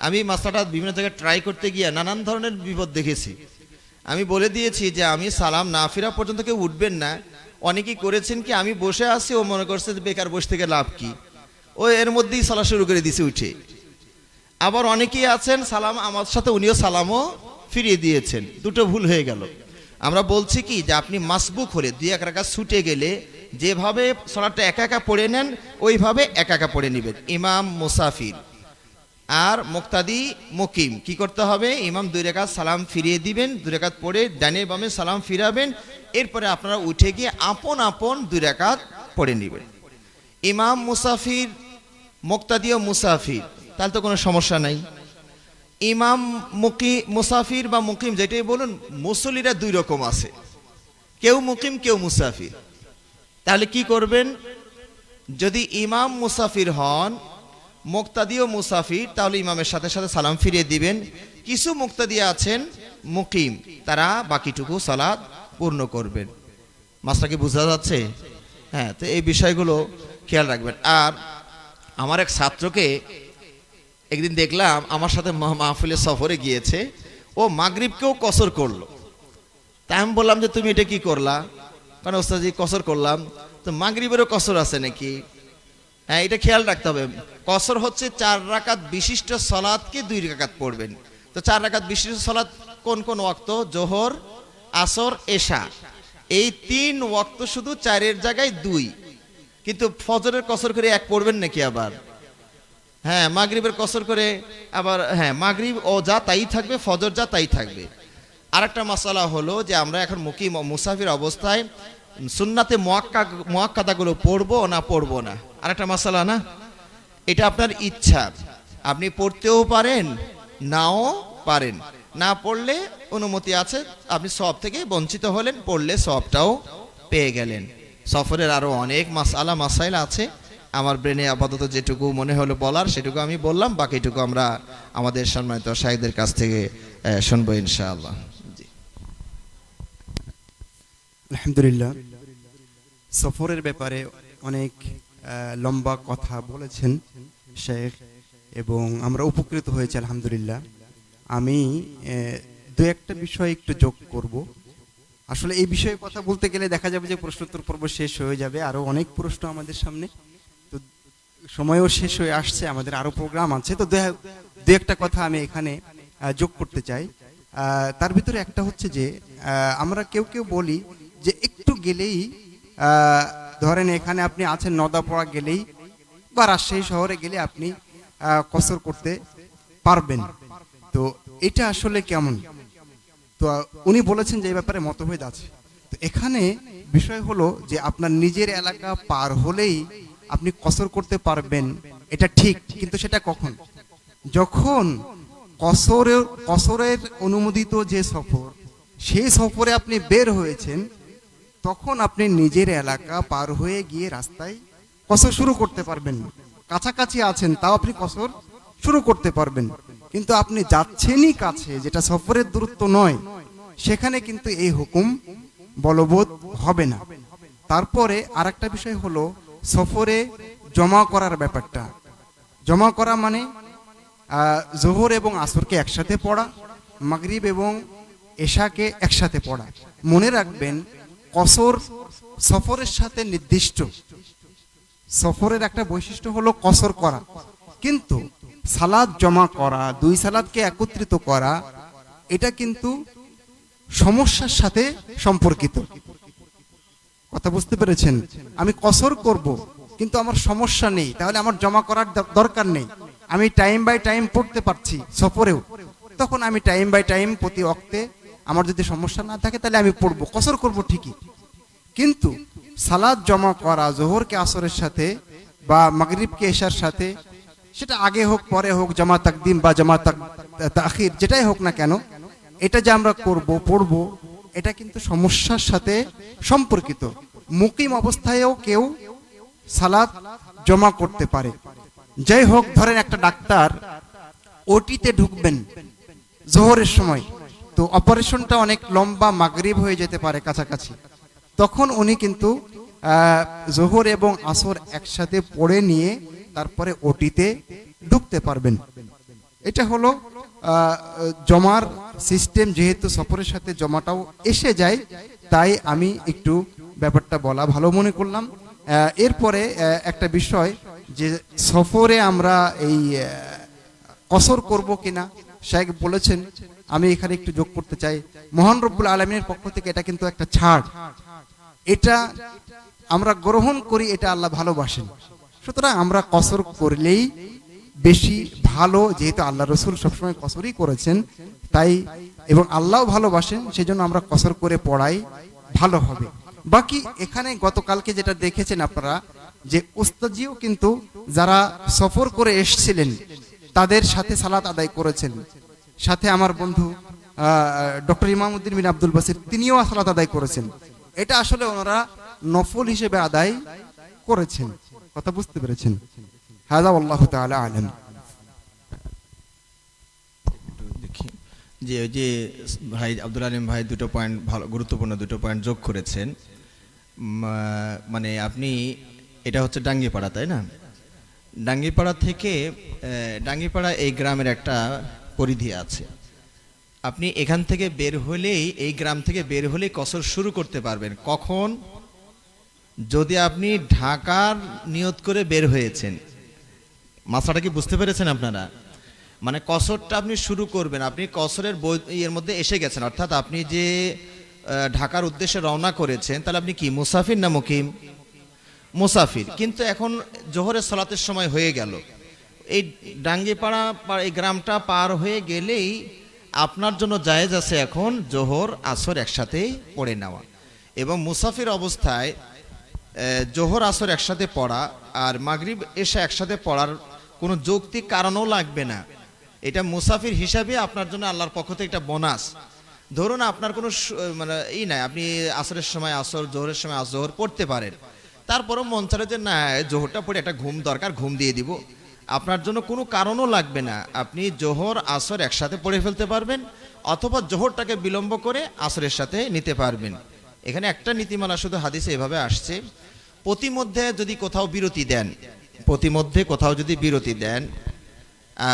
আমি মাসলাটা বিভিন্ন জায়গায় ট্রাই করতে গিয়ে নানান ধরনের বিপদ দেখেছি। আমি বলে দিয়েছি যে আমি সালাম না ফিরা পর্যন্ত কেউ উঠবেন না। অনেকেই করেছেন কি, আমি বসে আছি, ও মনে করছে যে বেকার বসে থেকে লাভ কি, ও এর মধ্যেই সালা শুরু করে দিছে উঠে। আবার অনেকেই আছেন সালাম আমার সাথে উনিও সালামও ফিরিয়ে দিয়েছেন, দুটো ভুল হয়ে গেল। আমরা বলছি কি যে আপনি মাসবুক হলে 2-1 রাকাত ছুটে গেলে যেভাবে সালাতটা একা একা পড়ে নেন ওইভাবে একা একা পড়ে নেবেন। ইমাম মুসাফির আর মুক্তাদি মুকিম কি করতে হবে? ইমাম 2 রাকাত সালাম ফিরিয়ে দিবেন, 2 রাকাত পড়ে ডানে বামে সালাম ফিরাবেন, এরপরে আপনারা উঠে গিয়ে আপন আপন 2 রাকাত পড়ে নেবেন। ইমাম মুসাফির, মুক্তাদিও মুসাফির, তাহলে তো কোনো সমস্যা নাই। ইমাম মুসাফির বা মুকিম যেটাই বলুন, মুসল্লিরা 2 রকম আছে, কেউ মুকিম কেউ মুসাফির। তাহলে কি করবেন? যদি ইমাম মুসাফির হন, মুক্তাদিও মুসাফির, তাহলে ইমামের সাথে সাথে সালাম ফিরিয়ে দিবেন। কিছু মুক্তাদি আছেন মুকিম, তারা বাকিটুকু সালাত পূর্ণ করবেন। মাসটা কি বোঝা যাচ্ছে? হ্যাঁ, তো এই বিষয়গুলো খেয়াল রাখবেন। আর আমার এক ছাত্রকে একদিন দেখলাম আমার সাথে মাহফিলে সফরে গিয়েছে, ও মাগরিবকেও কসর করলো। তাই আমি বললাম যে তুমি এটা কি করলা? কারণ ওস্তাদজি কসর করলাম। তো মাগরিবেরও কসর আছে নাকি? হ্যাঁ, এটা খেয়াল রাখতে হবে। কসর হচ্ছে 4 রাকাত বিশিষ্ট সালাতকে 2 রাকাত পড়বেন। তো 4 রাকাত বিশিষ্ট সালাত কোন কোন ওয়াক্ত? জোহর, আসর, এশা, এই 3 ওয়াক্ত শুধু 4-এর জায়গায় 2। কিন্তু ফজরের কসর করে 1 পড়বেন নাকি আবার? হ্যাঁ, মাগরিবের কসর করে আবার, হ্যাঁ, মাগরিব ও যা তাই থাকবে, ফজর যা তাই থাকবে। আরেকটা মাসালা হলো যে আমরা এখন মুকিম মুসাফির অবস্থায় সুন্নাতে মুআক্কাদাগুলো পড়বো না পড়বো না, আরেকটা মাসালা না? এটা আপনার ইচ্ছা, আপনি পড়তেও পারেন নাও পারেন, না পড়লে অনুমতি আছে, আপনি সওয়াব থেকে বঞ্চিত হলেন, পড়লে সওয়াবটাও পেয়ে গেলেন। সফরের আরো অনেক মাসালা মাসাইল আছে, আমার ব্রেনে আপাতত যেটুকু মনে হলো বলার সেটুকু আমি বললাম, বাকিটুকু আমরা আমাদের সম্মানিত শাইখদের কাছ থেকে শুনবো ইনশাআল্লাহ। জি, আলহামদুলিল্লাহ, সফরের ব্যাপারে অনেক লম্বা কথা বলেছেন শেখ এবং আমরা উপকৃত হয়েছি আলহামদুলিল্লাহ। আমি 2-1টা বিষয় একটু যোগ করব। আসলে এই বিষয়ে কথা বলতে গেলে দেখা যাবে যে প্রশ্নোত্তর পর্ব শেষ হয়ে যাবে, আরো অনেক প্রশ্ন আমাদের সামনে, তো সময়ও শেষ হয়ে আসছে, আমাদের আরো প্রোগ্রাম আছে। তো 2-1টা কথা আমি এখানে যোগ করতে চাই। তার ভিতরে একটা হচ্ছে যে আমরা কেউ কেউ বলি যে একটু গেলেই, ধরেন এখানে আপনি আছেন নদাপাড়া গেলেই বা রাজশাহী শহরে গেলে আপনি কসর করতে পারবেন। তো এটা আসলে কেমন? তো উনি বলেছেন যে এই ব্যাপারে মতভেদ আছে। তো এখানে বিষয় হলো যে আপনার নিজের এলাকা পার হলেই আপনি কসর করতে পারবেন, এটা ঠিক, কিন্তু সেটা কখন? যখন কসরের অনুমোদিত যে সফর, সেই সফরে আপনি বের হয়েছেন, তখন আপনি নিজের এলাকা পার হয়ে গিয়ে রাস্তায় কসর শুরু করতে পারবেন। কাছাকাছি আছেন তাও আপনি কসর শুরু করতে পারবেন, কিন্তু আপনি যাচ্ছেনই কাছে, যেটা সফরের দূরত্ব নয়, সেখানে কিন্তু এই হুকুম বলবৎ হবে না। তারপরে আরেকটা বিষয় হলো সফরে জমা করার ব্যাপারটা। জমা করা মানে জোহর এবং আসরকে একসাথে পড়া, মাগরিব এবং এশাকে একসাথে পড়া। মনে রাখবেন, কসর সফরের সাথে নির্দিষ্ট, সফরের একটা বৈশিষ্ট্য হলো কসর করা, কিন্তু সালাত জমা করা, 2 সালাতকে একত্রিত করা, এটা কিন্তু সমস্যার সাথে সম্পর্কিত। কথা বুঝতে পেরেছেন? আমি কসর করব কিন্তু আমার সমস্যা নেই, তাহলে আমার জমা করার দরকার নেই। আমি টাইম বাই টাইম পড়তে পারছি সফরেও, তখন আমি টাইম বাই টাইম প্রতি ওয়াক্তে, আমার যদি সমস্যা না থাকে তাহলে আমি পড়বো, কসর করব ঠিকই। কিন্তু সালাত জমা করা জোহরকে আসরের সাথে বা মাগরিবকে এশার সাথে, সেটা আগে হোক পরে হোক, জামা তাকদিম বা জামা তাখির যেটাই হোক না কেন, এটা যে আমরা পড়ব, এটা কিন্তু সমস্যার সাথে সম্পর্কিত। মুকিম অবস্থায়ও কেউ সালাত জমা করতে পারে। যাই হোক, ধরেন একটা ডাক্তার ওটিতে ঢুকবেন জোহরের সময়, তো অপারেশনটা অনেক লম্বা, মাগরিব হয়ে যেতে পারে কাছাকাছি, তখন উনি কিন্তু জোহর এবং আসর একসাথে পড়ে নিয়ে তারপরে ওটিতে ঢুকতে পারবেন। এটা হলো জমার সিস্টেম। যেহেতু সফরের সাথে জমাটাও এসে যায়, তাই আমি একটু ব্যাপারটা বলা ভালো মনে করলাম। এরপরে একটা বিষয়, যে সফরে আমরা এই কসর করব কিনা, শাইখ বলেছেন, আমি এখানে একটু যোগ করতে চাই। মহান রব্বুল আলামিনের পক্ষ থেকে এটা কিন্তু একটা ছাড়, এটা আমরা গ্রহণ করি, এটা আল্লাহ ভালোবাসেন। সুতরাং আমরা কসর করলেই বেশি ভালো, যেহেতু আল্লাহ রসুল সবসময় কসরই করেছেন, তাই এবং আল্লাহ ভালোবাসেন, সেজন্য আমরা কসর করে পড়াই ভালো হবে। বাকি এখানে গতকালকে যেটা দেখেছেন আপনারা, যে উস্তাদজিও কিন্তু যারা সফর করে এসছিলেন তাদের সাথে সালাত আদায় করেছেন। সাথে আমার বন্ধু ডক্টর ইমামউদ্দিন বিন আব্দুল বাসির, তিনিও সালাত আদায় করেছেন। এটা আসলে ওনারা নফল হিসেবে আদায় করেছেন। কথা বুঝতে পেরেছেন? হাযা আল্লাহু তাআলা আলাম। দেখি যে ওই যে ভাই আব্দুল আলিম ভাই দুটো পয়েন্ট, ভালো গুরুত্বপূর্ণ দুটো পয়েন্ট যোগ করেছেন। মানে আপনি, এটা হচ্ছে ডাঙ্গিপাড়া, তাই না? ডাঙ্গিপাড়া থেকে, ডাঙ্গিপাড়া এই গ্রামের একটা পরিধি আছে। আপনি এখান থেকে বের হলেই, এই গ্রাম থেকে বের হলেই কসর শুরু করতে পারবেন। কখন? যদি আপনি ঢাকার নিয়ত করে বের হয়েছেন। মাসাটা কি বুঝতে পেরেছেন আপনারা? মানে কসরটা আপনি শুরু করবেন, আপনি কসরের এর মধ্যে এসে গেছেন, অর্থাৎ আপনি যে ঢাকার উদ্দেশ্যে রওনা করেছেন, তাহলে আপনি কি মুসাফির না মুকিম? মুসাফির। কিন্তু এখন জোহরের সালাতের সময় হয়ে গেল, এই ডাঙ্গিপাড়া এই গ্রামটা পার হয়ে গেলেই আপনার জন্য জায়েজ আছে এখন জোহর আসর একসাথে পড়ে নেওয়া। এবং মুসাফির অবস্থায় জোহর আসর একসাথে পড়া আর মাগরিব এশা একসাথে পড়ার কোনো যৌক্তিক কারণও লাগবে না। এটা মুসাফির হিসাবে আপনার জন্য আল্লাহর পক্ষ থেকে একটা বোনাস। ধরুন আপনার কোনো মানে নাই, আপনি আসরের সময় আসর, জোহরের সময় জোহর পড়তে পারেন, তারপরও মন চারে যে না জোহরটা পড়ে একটা ঘুম দরকার, ঘুম দিয়ে দিব, আপনার জন্য কোনো কারণও লাগবে না। আপনি জোহর আসর একসাথে পড়ে ফেলতে পারবেন, অথবা জোহরটাকে বিলম্ব করে আসরের সাথে নিতে পারবেন। এখানে একটা নীতিমালা শুধু হাদিসে এভাবে আসছে, প্রতিমধ্যে যদি কোথাও বিরতি দেন, প্রতিমধ্যে কোথাও যদি বিরতি দেন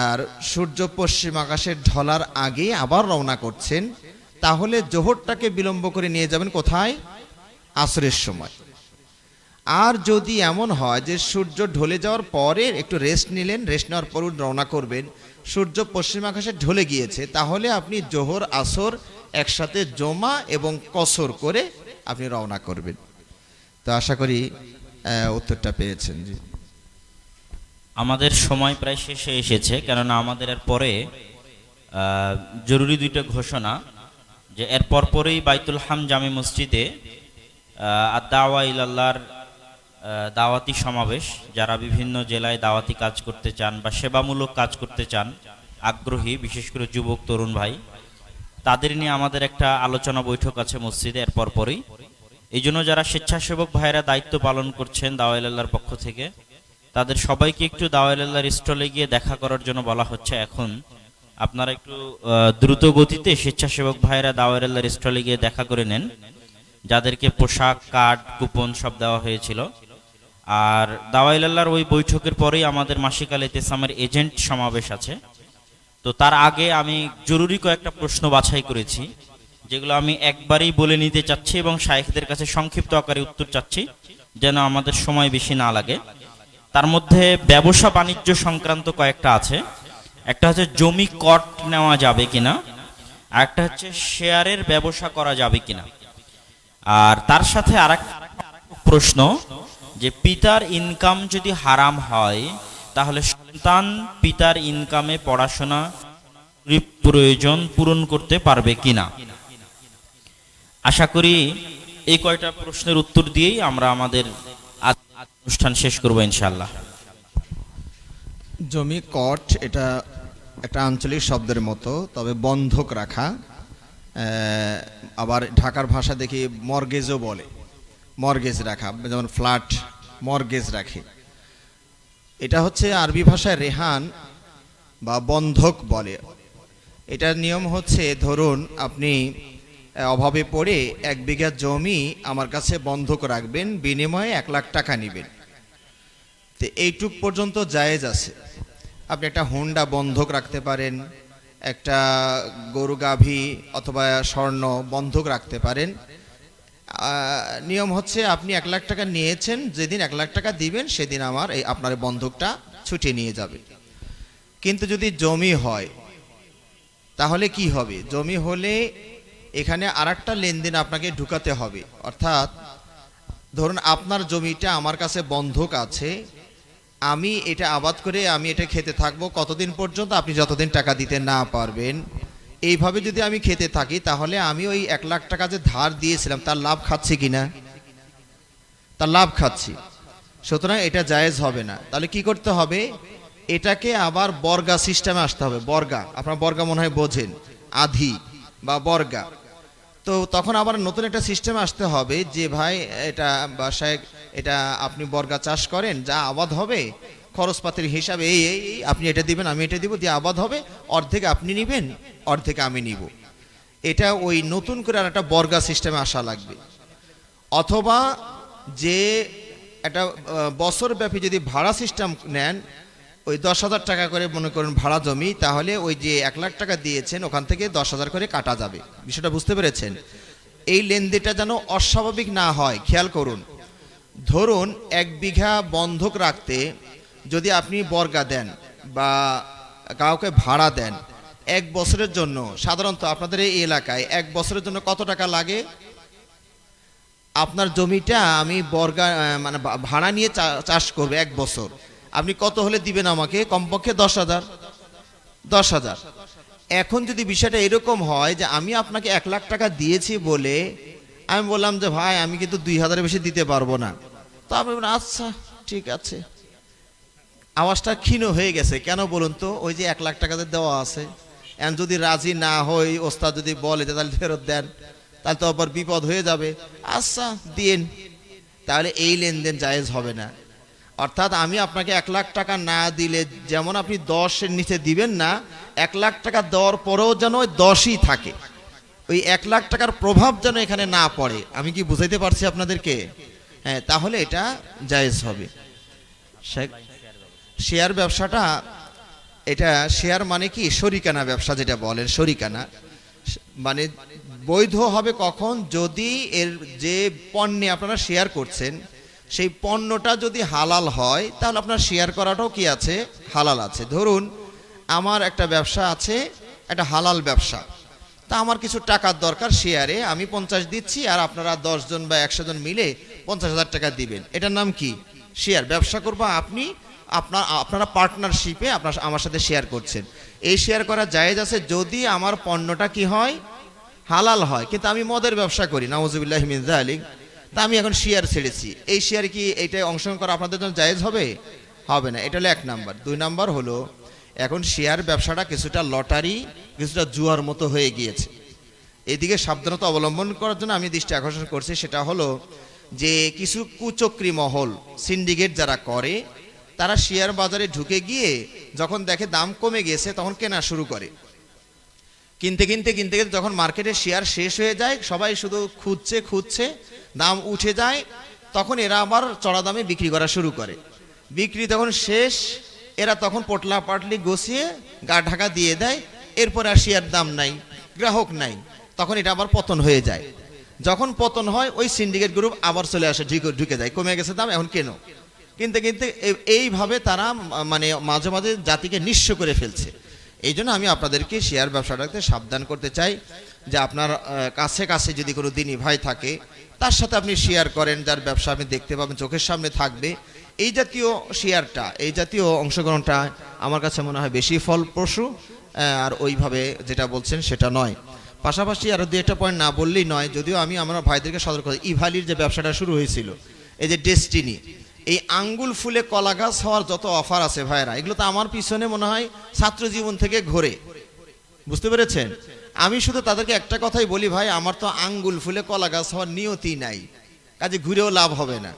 আর সূর্য পশ্চিম আকাশের ঢলার আগে আবার রওনা করছেন, তাহলে জোহরটাকে বিলম্ব করে নিয়ে যাবেন কোথায়? আসরের সময়। আর যদি এমন হয় যে সূর্য ঢলে যাওয়ার পরে একটু রেস্ট নিলেন, রেস্ট নেওয়ার পর রওনা করবেন, সূর্য পশ্চিম আকাশে ঢলে গিয়েছে, তাহলে আপনি জোহর আসর একসাথে জমা এবং কসর করে আপনি রওনা করবেন। তো আশা করি উত্তরটা পেয়েছেন। জি, আমাদের সময় প্রায় শেষে এসেছে, কেননা আমাদের এর পরে জরুরি দুইটা ঘোষণা, যে এর পরেই বাইতুল হাম জামে মসজিদে আদ-দাওয়া ইলাল্লাহর দাওয়াতি সমাবেশ। যারা বিভিন্ন জেলায় দাওয়াতি কাজ করতে চান বা সেবামূলক কাজ করতে চান, আগ্রহী বিশেষ করে যুবক তরুণ ভাই, তাদের নিয়ে আমাদের একটা আলোচনা বৈঠক আছে মসজিদে এর পরই। এই জন্য যারা স্বেচ্ছাসেবক ভাইরা দায়িত্ব পালন করছেন দাওয়া ইলাল্লাহর পক্ষ থেকে, তাদের সবাইকে একটু দাওয়া ইলাল্লাহর স্টলে গিয়ে দেখা করার জন্য বলা হচ্ছে। এখন আপনারা একটু দ্রুত গতিতে স্বেচ্ছাসেবক ভাইরা দাওয়া ইলাল্লাহর স্টলে গিয়ে দেখা করে নেন, যাদেরকে পোশাক, কার্ড, কুপন সব দেওয়া হয়েছিল। আর দাওয়া ইলাল্লাহর ওই বৈঠকের পরেই আমাদের মাসিক আল ইতিসামের এজেন্ট সমাবেশ আছে। তো তার আগে আমি জরুরি কয়েকটা প্রশ্ন বাছাই করেছি, যেগুলো আমি একবারেই বলে নিতে চাচ্ছি এবং শায়েখদের কাছে সংক্ষিপ্ত আকারে উত্তর চাচ্ছি, যেন আমাদের সময় বেশি না লাগে। তার মধ্যে ব্যবসা বাণিজ্য সংক্রান্ত কয়েকটা আছে। একটা হচ্ছে জমি কট নেওয়া যাবে কিনা, আরেকটা হচ্ছে শেয়ারের ব্যবসা করা যাবে কিনা। আর তার সাথে আরেকটা প্রশ্ন যে পিতার ইনকাম যদি হারাম হয় তাহলে সন্তান পিতার ইনকামে পড়াশোনা প্রয়োজন পূরণ করতে পারবে কিনা। আশা করি এই কয়টা প্রশ্নের উত্তর দিয়েই আমরা আমাদের অনুষ্ঠান শেষ করব ইনশাআল্লাহ। জমি কট এটা একটা আঞ্চলিক শব্দের মতো, তবে বন্ধক রাখা, আবার ঢাকার ভাষা দেখি মর্গেজও বলে, মর্গেজ রাখা, যেমন ফ্ল্যাট মর্গেজ রাখে। এটা হচ্ছে আরবি ভাষায় রেহান বা বন্ধক বলে। এটার নিয়ম হচ্ছে, ধরুন আপনি অভাবে পড়ে 1 বিঘা জমি আমার কাছে বন্ধক রাখবেন, বিনিময়ে 1 লাখ টাকা নেবেন। তো এইটুক পর্যন্ত জায়েজ আছে। আপনি একটা হোন্ডা বন্ধক রাখতে পারেন, একটা গরু গাভী অথবা স্বর্ণ বন্ধক রাখতে পারেন। নিয়ম হচ্ছে আপনি 1 লাখ টাকা নিয়েছেন, যেদিন 1 লাখ টাকা দিবেন সেদিন আমার এই আপনার বন্ধকটা ছুটিয়ে নিয়ে যাবে। কিন্তু যদি জমি হয় তাহলে কি হবে? জমি হলে এখানে আরেকটা লেনদেন আপনাকে ঢুকাতে হবে। অর্থাৎ ধরুন আপনার জমিটা আমার কাছে বন্ধক আছে, আমি এটা আবাদ করে আমি এটা খেতে থাকবো কতদিন পর্যন্ত? আপনি যতদিন টাকা দিতে না পারবেন। এইভাবে যদি আমি খেতে থাকি তাহলে আমি ওই 1 লাখ টাকা যে ধার দিয়েছিলাম তার লাভ খাচ্ছি কিনা? তার লাভ খাচ্ছি। সুতরাং এটা জায়েজ হবে না। তাহলে কি করতে হবে? এটাকে আবার বর্গা সিস্টেমে আসতে হবে। বর্গা, আপনার বর্গা মনে হয় বোঝেন, আধি বা বর্গা। তো তখন আবার নতুন একটা সিস্টেমে আসতে হবে যে ভাই এটা বাসায় এটা আপনি বর্গা চাষ করেন, যা আবাদ হবে খরচপাতির হিসাবে এই এই আপনি এটা দিবেন, আমি এটা দিব, দিয়ে আবাদ হবে, অর্ধেক আপনি নেবেন, অর্ধেক আমি নিব। এটা ওই নতুন করে আর একটা বর্গা সিস্টেমে আসা লাগবে। অথবা যে একটা বছরব্যাপী যদি ভাড়া সিস্টেম নেন, ওই 10,000 টাকা করে মনে করেন ভাড়া জমি, তাহলে ওই যে 1 লাখ টাকা দিয়েছেন ওখান থেকে 10,000 করে কাটা যাবে। বিষয়টা বুঝতে পেরেছেন? এই লেনদেনটা যেন অস্বাভাবিক না হয় খেয়াল করুন। ধরুন 1 বিঘা বন্ধক রাখতে যদি আপনি বর্গা দেন বা কাউকে ভাড়া দেন 1 বছরের জন্য, সাধারণত আপনাদের এই এলাকায় 1 বছরের জন্য কত টাকা লাগে? আপনার জমিটা আমি বর্গা মানে ভাড়া নিয়ে চাষ করবে 1 বছর, আপনি কত হলে দিবেন আমাকে? কমপক্ষে 10,000। 10,000। এখন যদি বিষয়টা এরকম হয় যে আমি আপনাকে 1 লাখ টাকা দিয়েছি বলে আমি বললাম যে ভাই আমি কিন্তু 2,000 বেশি দিতে পারবো না, তো আপনি বলেন আচ্ছা ঠিক আছে। আওয়াজটা ক্ষীণ হয়ে গেছে কেন বলুন তো? ওই যে 1 লাখ টাকা দেওয়া আছে, এখন যদি রাজি না হই, ওস্তাদ যদি বলে যে তাহলে ফেরত দেন, তাহলে তো আবার বিপদ হয়ে যাবে। আচ্ছা দিন, তাহলে এই লেনদেন জায়েজ হবে না। অর্থাৎ আমি আপনাকে 1 লাখ টাকা না দিলে যেমন আপনি 10-এর নিচে দিবেন না, 1 লাখ টাকা দেওয়ার পরেও যেন ওই 10ই থাকে, ওই 1 লাখ টাকার প্রভাব যেন এখানে না পড়ে। আমি কি বুঝাইতে পারছি আপনাদেরকে? হ্যাঁ, তাহলে এটা জায়েজ হবে। শেয়ার ব্যবসাটা, এটা শেয়ার মানে কি শরিকানা ব্যবসা, যেটা বলেন শরিকানা মানে বৈধ হবে কখন? যদি এর যে পণ্যে আপনারা শেয়ার করছেন সেই পণ্যটা যদি হালাল হয় তাহলে আপনার শেয়ার করাটাও কি আছে? হালাল আছে। ধরুন আমার একটা ব্যবসা আছে, একটা হালাল ব্যবসা, তা আমার কিছু টাকার দরকার, শেয়ারে আমি 50 দিচ্ছি আর আপনারা 10 জন বা 100 জন মিলে 50,000 টাকা দিবেন। এটার নাম কি? শেয়ার। ব্যবসা করবো আপনি, আপনারা পার্টনারশিপে আপনার আমার সাথে শেয়ার করছেন। এই শেয়ার করা জায়েজ আছে যদি আমার পণ্যটা কি হয়? হালাল হয়। কিন্তু আমি মদের ব্যবসা করি, নাউজুবিল্লাহি মিন যালিক, তা আমি এখন শেয়ার ছেড়েছি, এই শেয়ার কি এইটাই অংশগ্রহণ করা আপনাদের জন্য জায়েজ হবে? হবে না। এটা হলো 1 নাম্বার। 2 নাম্বার হলো এখন শেয়ার ব্যবসাটা কিছুটা লটারি, কিছুটা জুয়ার মতো হয়ে গিয়েছে। এদিকে সাবধানতা অবলম্বন করার জন্য আমি দৃষ্টি আকর্ষণ করছি, সেটা হলো যে কিছু কুচক্রী মহল, সিন্ডিকেট যারা করে, তারা শেয়ার বাজারে ঢুকে গিয়ে যখন দেখে দাম কমে গেছে তখন কেনা শুরু করে। কিনতে কিনতে কিনতে কিনতে যখন মার্কেটে শেয়ার শেষ হয়ে যায়, সবাই শুধু খুঁজছে, দাম উঠে যায়, তখন এরা আবার চড়া দামে বিক্রি করা শুরু করে। বিক্রি তখন শেষ, এরা তখন পটলা পাটলি গছিয়ে গা ঢাকা দিয়ে দেয়, এরপর আর শেয়ার দাম নাই, গ্রাহক নাই, তখন এটা আবার পতন হয়ে যায়। যখন পতন হয় ওই সিন্ডিকেট গ্রুপ আবার চলে আসে, ঢুকে যায়, কমে গেছে দাম, এখন কেন। কিনতে কিনতে এইভাবে তারা মানে মাঝে মাঝে জাতিকে নিঃস্ব করে ফেলছে। এই জন্য আমি আপনাদেরকে শেয়ার ব্যবসাটাতে সাবধান করতে চাই যে আপনার কাছে কাছে যদি কোনো দিনই ভাই থাকে তার সাথে আপনি শেয়ার করেন, যার ব্যবসা আপনি দেখতে পাবেন, চোখের সামনে থাকবে। এই জাতীয় শেয়ারটা, এই জাতীয় অংশগ্রহণটা আমার কাছে মনে হয় বেশি ফলপ্রসূ, আর ওইভাবে যেটা বলছেন সেটা নয়। পাশাপাশি আরও দু একটা পয়েন্ট না বললেই নয়, যদিও আমি আমার ভাইদেরকে সতর্ক করি, ইভালির যে ব্যবসাটা শুরু হয়েছিল, এই যে ডেস্টিনি, এই আঙ্গুল ফুলে কলা গাছ হওয়ার যত অফার আছে ভাইরা, এগুলো তো আমার পিছনে মনে হয় ছাত্র জীবন থেকে ঘোরে, বুঝতে পেরেছেন? আমি শুধু তাদেরকে একটা কথাই বলি, ভাই আমার তো আঙ্গুল ফুলে কলা গাছ হওয়ার নিয়তি নাই, কাজে ঘুরেও লাভ হবে না।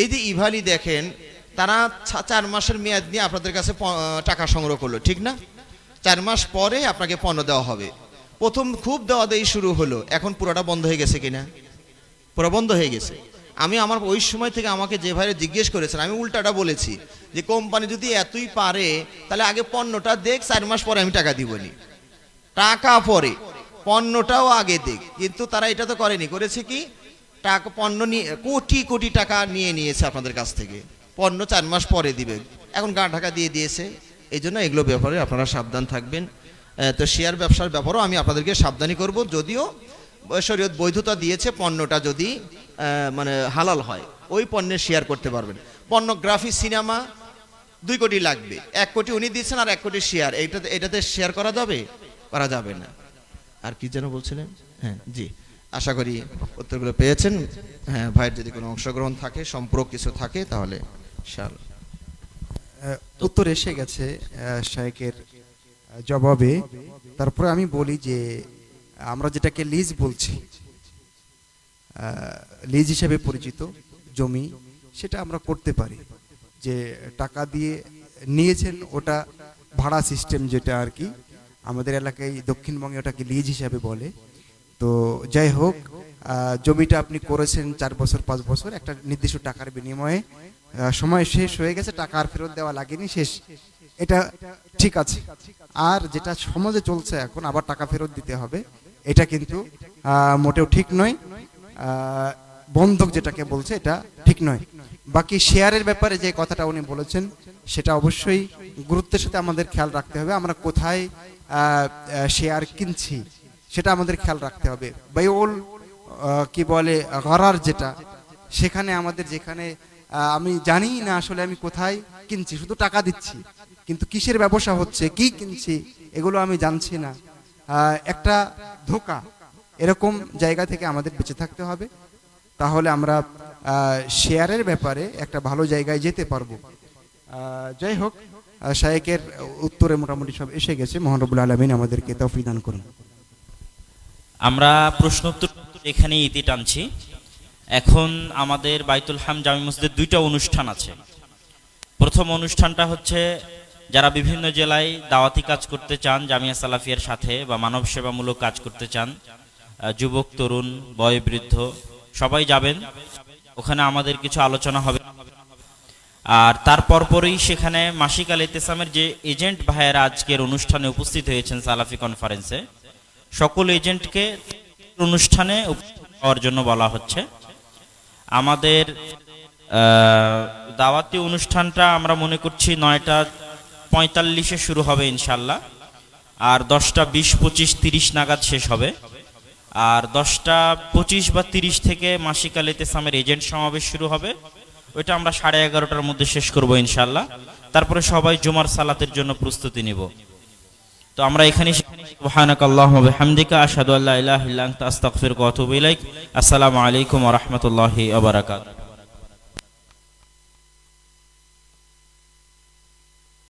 এই যে ইভালি দেখেন, তারা 4 মাসের মেয়াদ নিয়ে আপনাদের কাছে টাকা সংগ্রহ করলো, ঠিক না? 4 মাস পরে আপনাকে পণ্য দেওয়া হবে। প্রথম খুব দেওয়া দেই শুরু হলো, এখন পুরোটা বন্ধ হয়ে গেছে কিনা? পুরো বন্ধ হয়ে গেছে। আমি আমার ওই সময় থেকে আমাকে যে ভাইরা জিজ্ঞেস করেছেন, আমি উল্টাটা বলেছি যে কোম্পানি যদি এতই পারে তাহলে আগে পণ্যটা দেখ, 4 মাস পরে আমি টাকা দিবনি, টাকা পরে, পণ্যটাও আগে দেখ। কিন্তু তারা এটা তো করেনি, করেছে কি, টাকা পণ্য নিয়ে কোটি কোটি টাকা নিয়েছে আপনাদের কাছ থেকে, পণ্য 4 মাস পরে দিবে, এখন গা ঢাকা দিয়ে দিয়েছে। এই জন্য এগুলো ব্যাপারে আপনারা সাবধান থাকবেন। তো শেয়ার ব্যবসার ব্যাপারেও আমি আপনাদেরকে সাবধানী করব, যদিও শরীয়ত বৈধতা দিয়েছে পণ্যটা যদি মানে হালাল হয় ওই পণ্যের শেয়ার করতে পারবেন। পর্নোগ্রাফি সিনেমা 2 কোটি লাগবে, 1 কোটি উনি দিচ্ছেন আর 1 কোটি শেয়ার, এটাতে শেয়ার করা যাবে? করা যাবে না। আর কি যেন বলছিলেন? হ্যাঁ জি, আশা করি উত্তরগুলো পেয়েছেন। হ্যাঁ, ভাইয়ের যদি কোনো অংশগ্রহণ থাকে, সম্পর্ক কিছু থাকে, তাহলে ইনশাআল্লাহ উত্তর এসে গেছে শায়েখের জবাবে। তারপরে আমি বলি যে আমরা যেটাকে লিজ বলছি, লিজ হিসেবে পরিচিত জমি, সেটা আমরা করতে পারি। যে টাকা দিয়ে নিয়েছেন ওটা ভাড়া সিস্টেম, যেটা আর কি আমাদের এলাকায় দক্ষিণবঙ্গে ওটাকে লিজ হিসাবে বলে। তো যাই হোক, জমিটা আপনি করেছেন 4 বছর 5 বছর, একটা নির্দিষ্ট টাকার বিনিময়ে, সময় শেষ হয়ে গেছে, টাকা আর ফেরত দেওয়া লাগেনি, শেষ, এটা ঠিক আছে। আর যেটা সমাজে চলছে এখন, আবার টাকা ফেরত দিতে হবে, এটা কিন্তু মোটেও ঠিক নয়। বন্ধক যেটাকে বলছে এটা ঠিক নয়। বাকি শেয়ারের ব্যাপারে যে কথাটা উনি বলেছেন, সেটা অবশ্যই গুরুত্বের সাথে আমাদের খেয়াল রাখতে হবে। আমরা কোথায় শেয়ার কিনছি সেটা আমাদের খেয়াল রাখতে হবে। বাইউল কি বলে গরার, যেটা সেখানে আমাদের, যেখানে আমি জানি না আসলে আমি কোথায় কিনছি, শুধু টাকা দিচ্ছি, কিন্তু কিসের ব্যবসা হচ্ছে, কি কিনছি এগুলো আমি জানছি না, একটা ধোঁকা। এরকম জায়গা থেকে আমাদের বেঁচে থাকতে হবে, তাহলে আমরা শেয়ারের ব্যাপারে একটা ভালো জায়গায় যেতে পারবো। যাই হোক, শায়েখের উত্তরে মোটামুটি সব এসে গেছে। মহান রব্বুল আলামিন আমাদেরকে তৌফিক দান করুন। আমরা প্রশ্ন উত্তর এখানেই ইতি টানছি। এখন আমাদের বাইতুল হাম জামি মসজিদে 2টা অনুষ্ঠান আছে। প্রথম অনুষ্ঠানটা হচ্ছে যারা বিভিন্ন জেলায় দাওয়াতি কাজ করতে চান, জামিয়া সালাফিয়ার সাথে বা মানব সেবামূলক কাজ করতে চান, যুবক তরুণ বয়োবৃদ্ধ সবাই যাবেন, ওখানে আমাদের কিছু আলোচনা হবে। আর তারপর পরই সেখানে মাসিক আল ইতিসামের যে এজেন্ট ভাইয়েরা আজকের অনুষ্ঠানে উপস্থিত হয়েছেন সালাফি কনফারেন্সে, সকল এজেন্টকে অনুষ্ঠানে উপস্থিত হওয়ার জন্য বলা হচ্ছে। আমাদের দাওয়াতি অনুষ্ঠানটা আমরা মনে করছি 9:45-এ শুরু হবে ইনশাল্লাহ, আর 10টা 20, 25, 30 নাগাদ শেষ হবে। আর 10টা 25 বা 30 থেকে মাসিক আল ইতিসামের এজেন্ট সমাবেশ শুরু হবে, ওইটা আমরা 11:30টার মধ্যে শেষ করব ইনশাল্লাহ। তারপরে সবাই জুমার সালাতের জন্য প্রস্তুতি নিব। তো আমরা এখানে সুবহানাকাল্লাহুম্মা ওয়া বিহামদিকা আশহাদু আল্লা ইলাহা ইল্লা আনতা আস্তাগফিরুকা ওয়া আতুবু ইলাইক। আসসালামু আলাইকুম ওয়া রাহমাতুল্লাহি ওয়া বারাকাতুহু।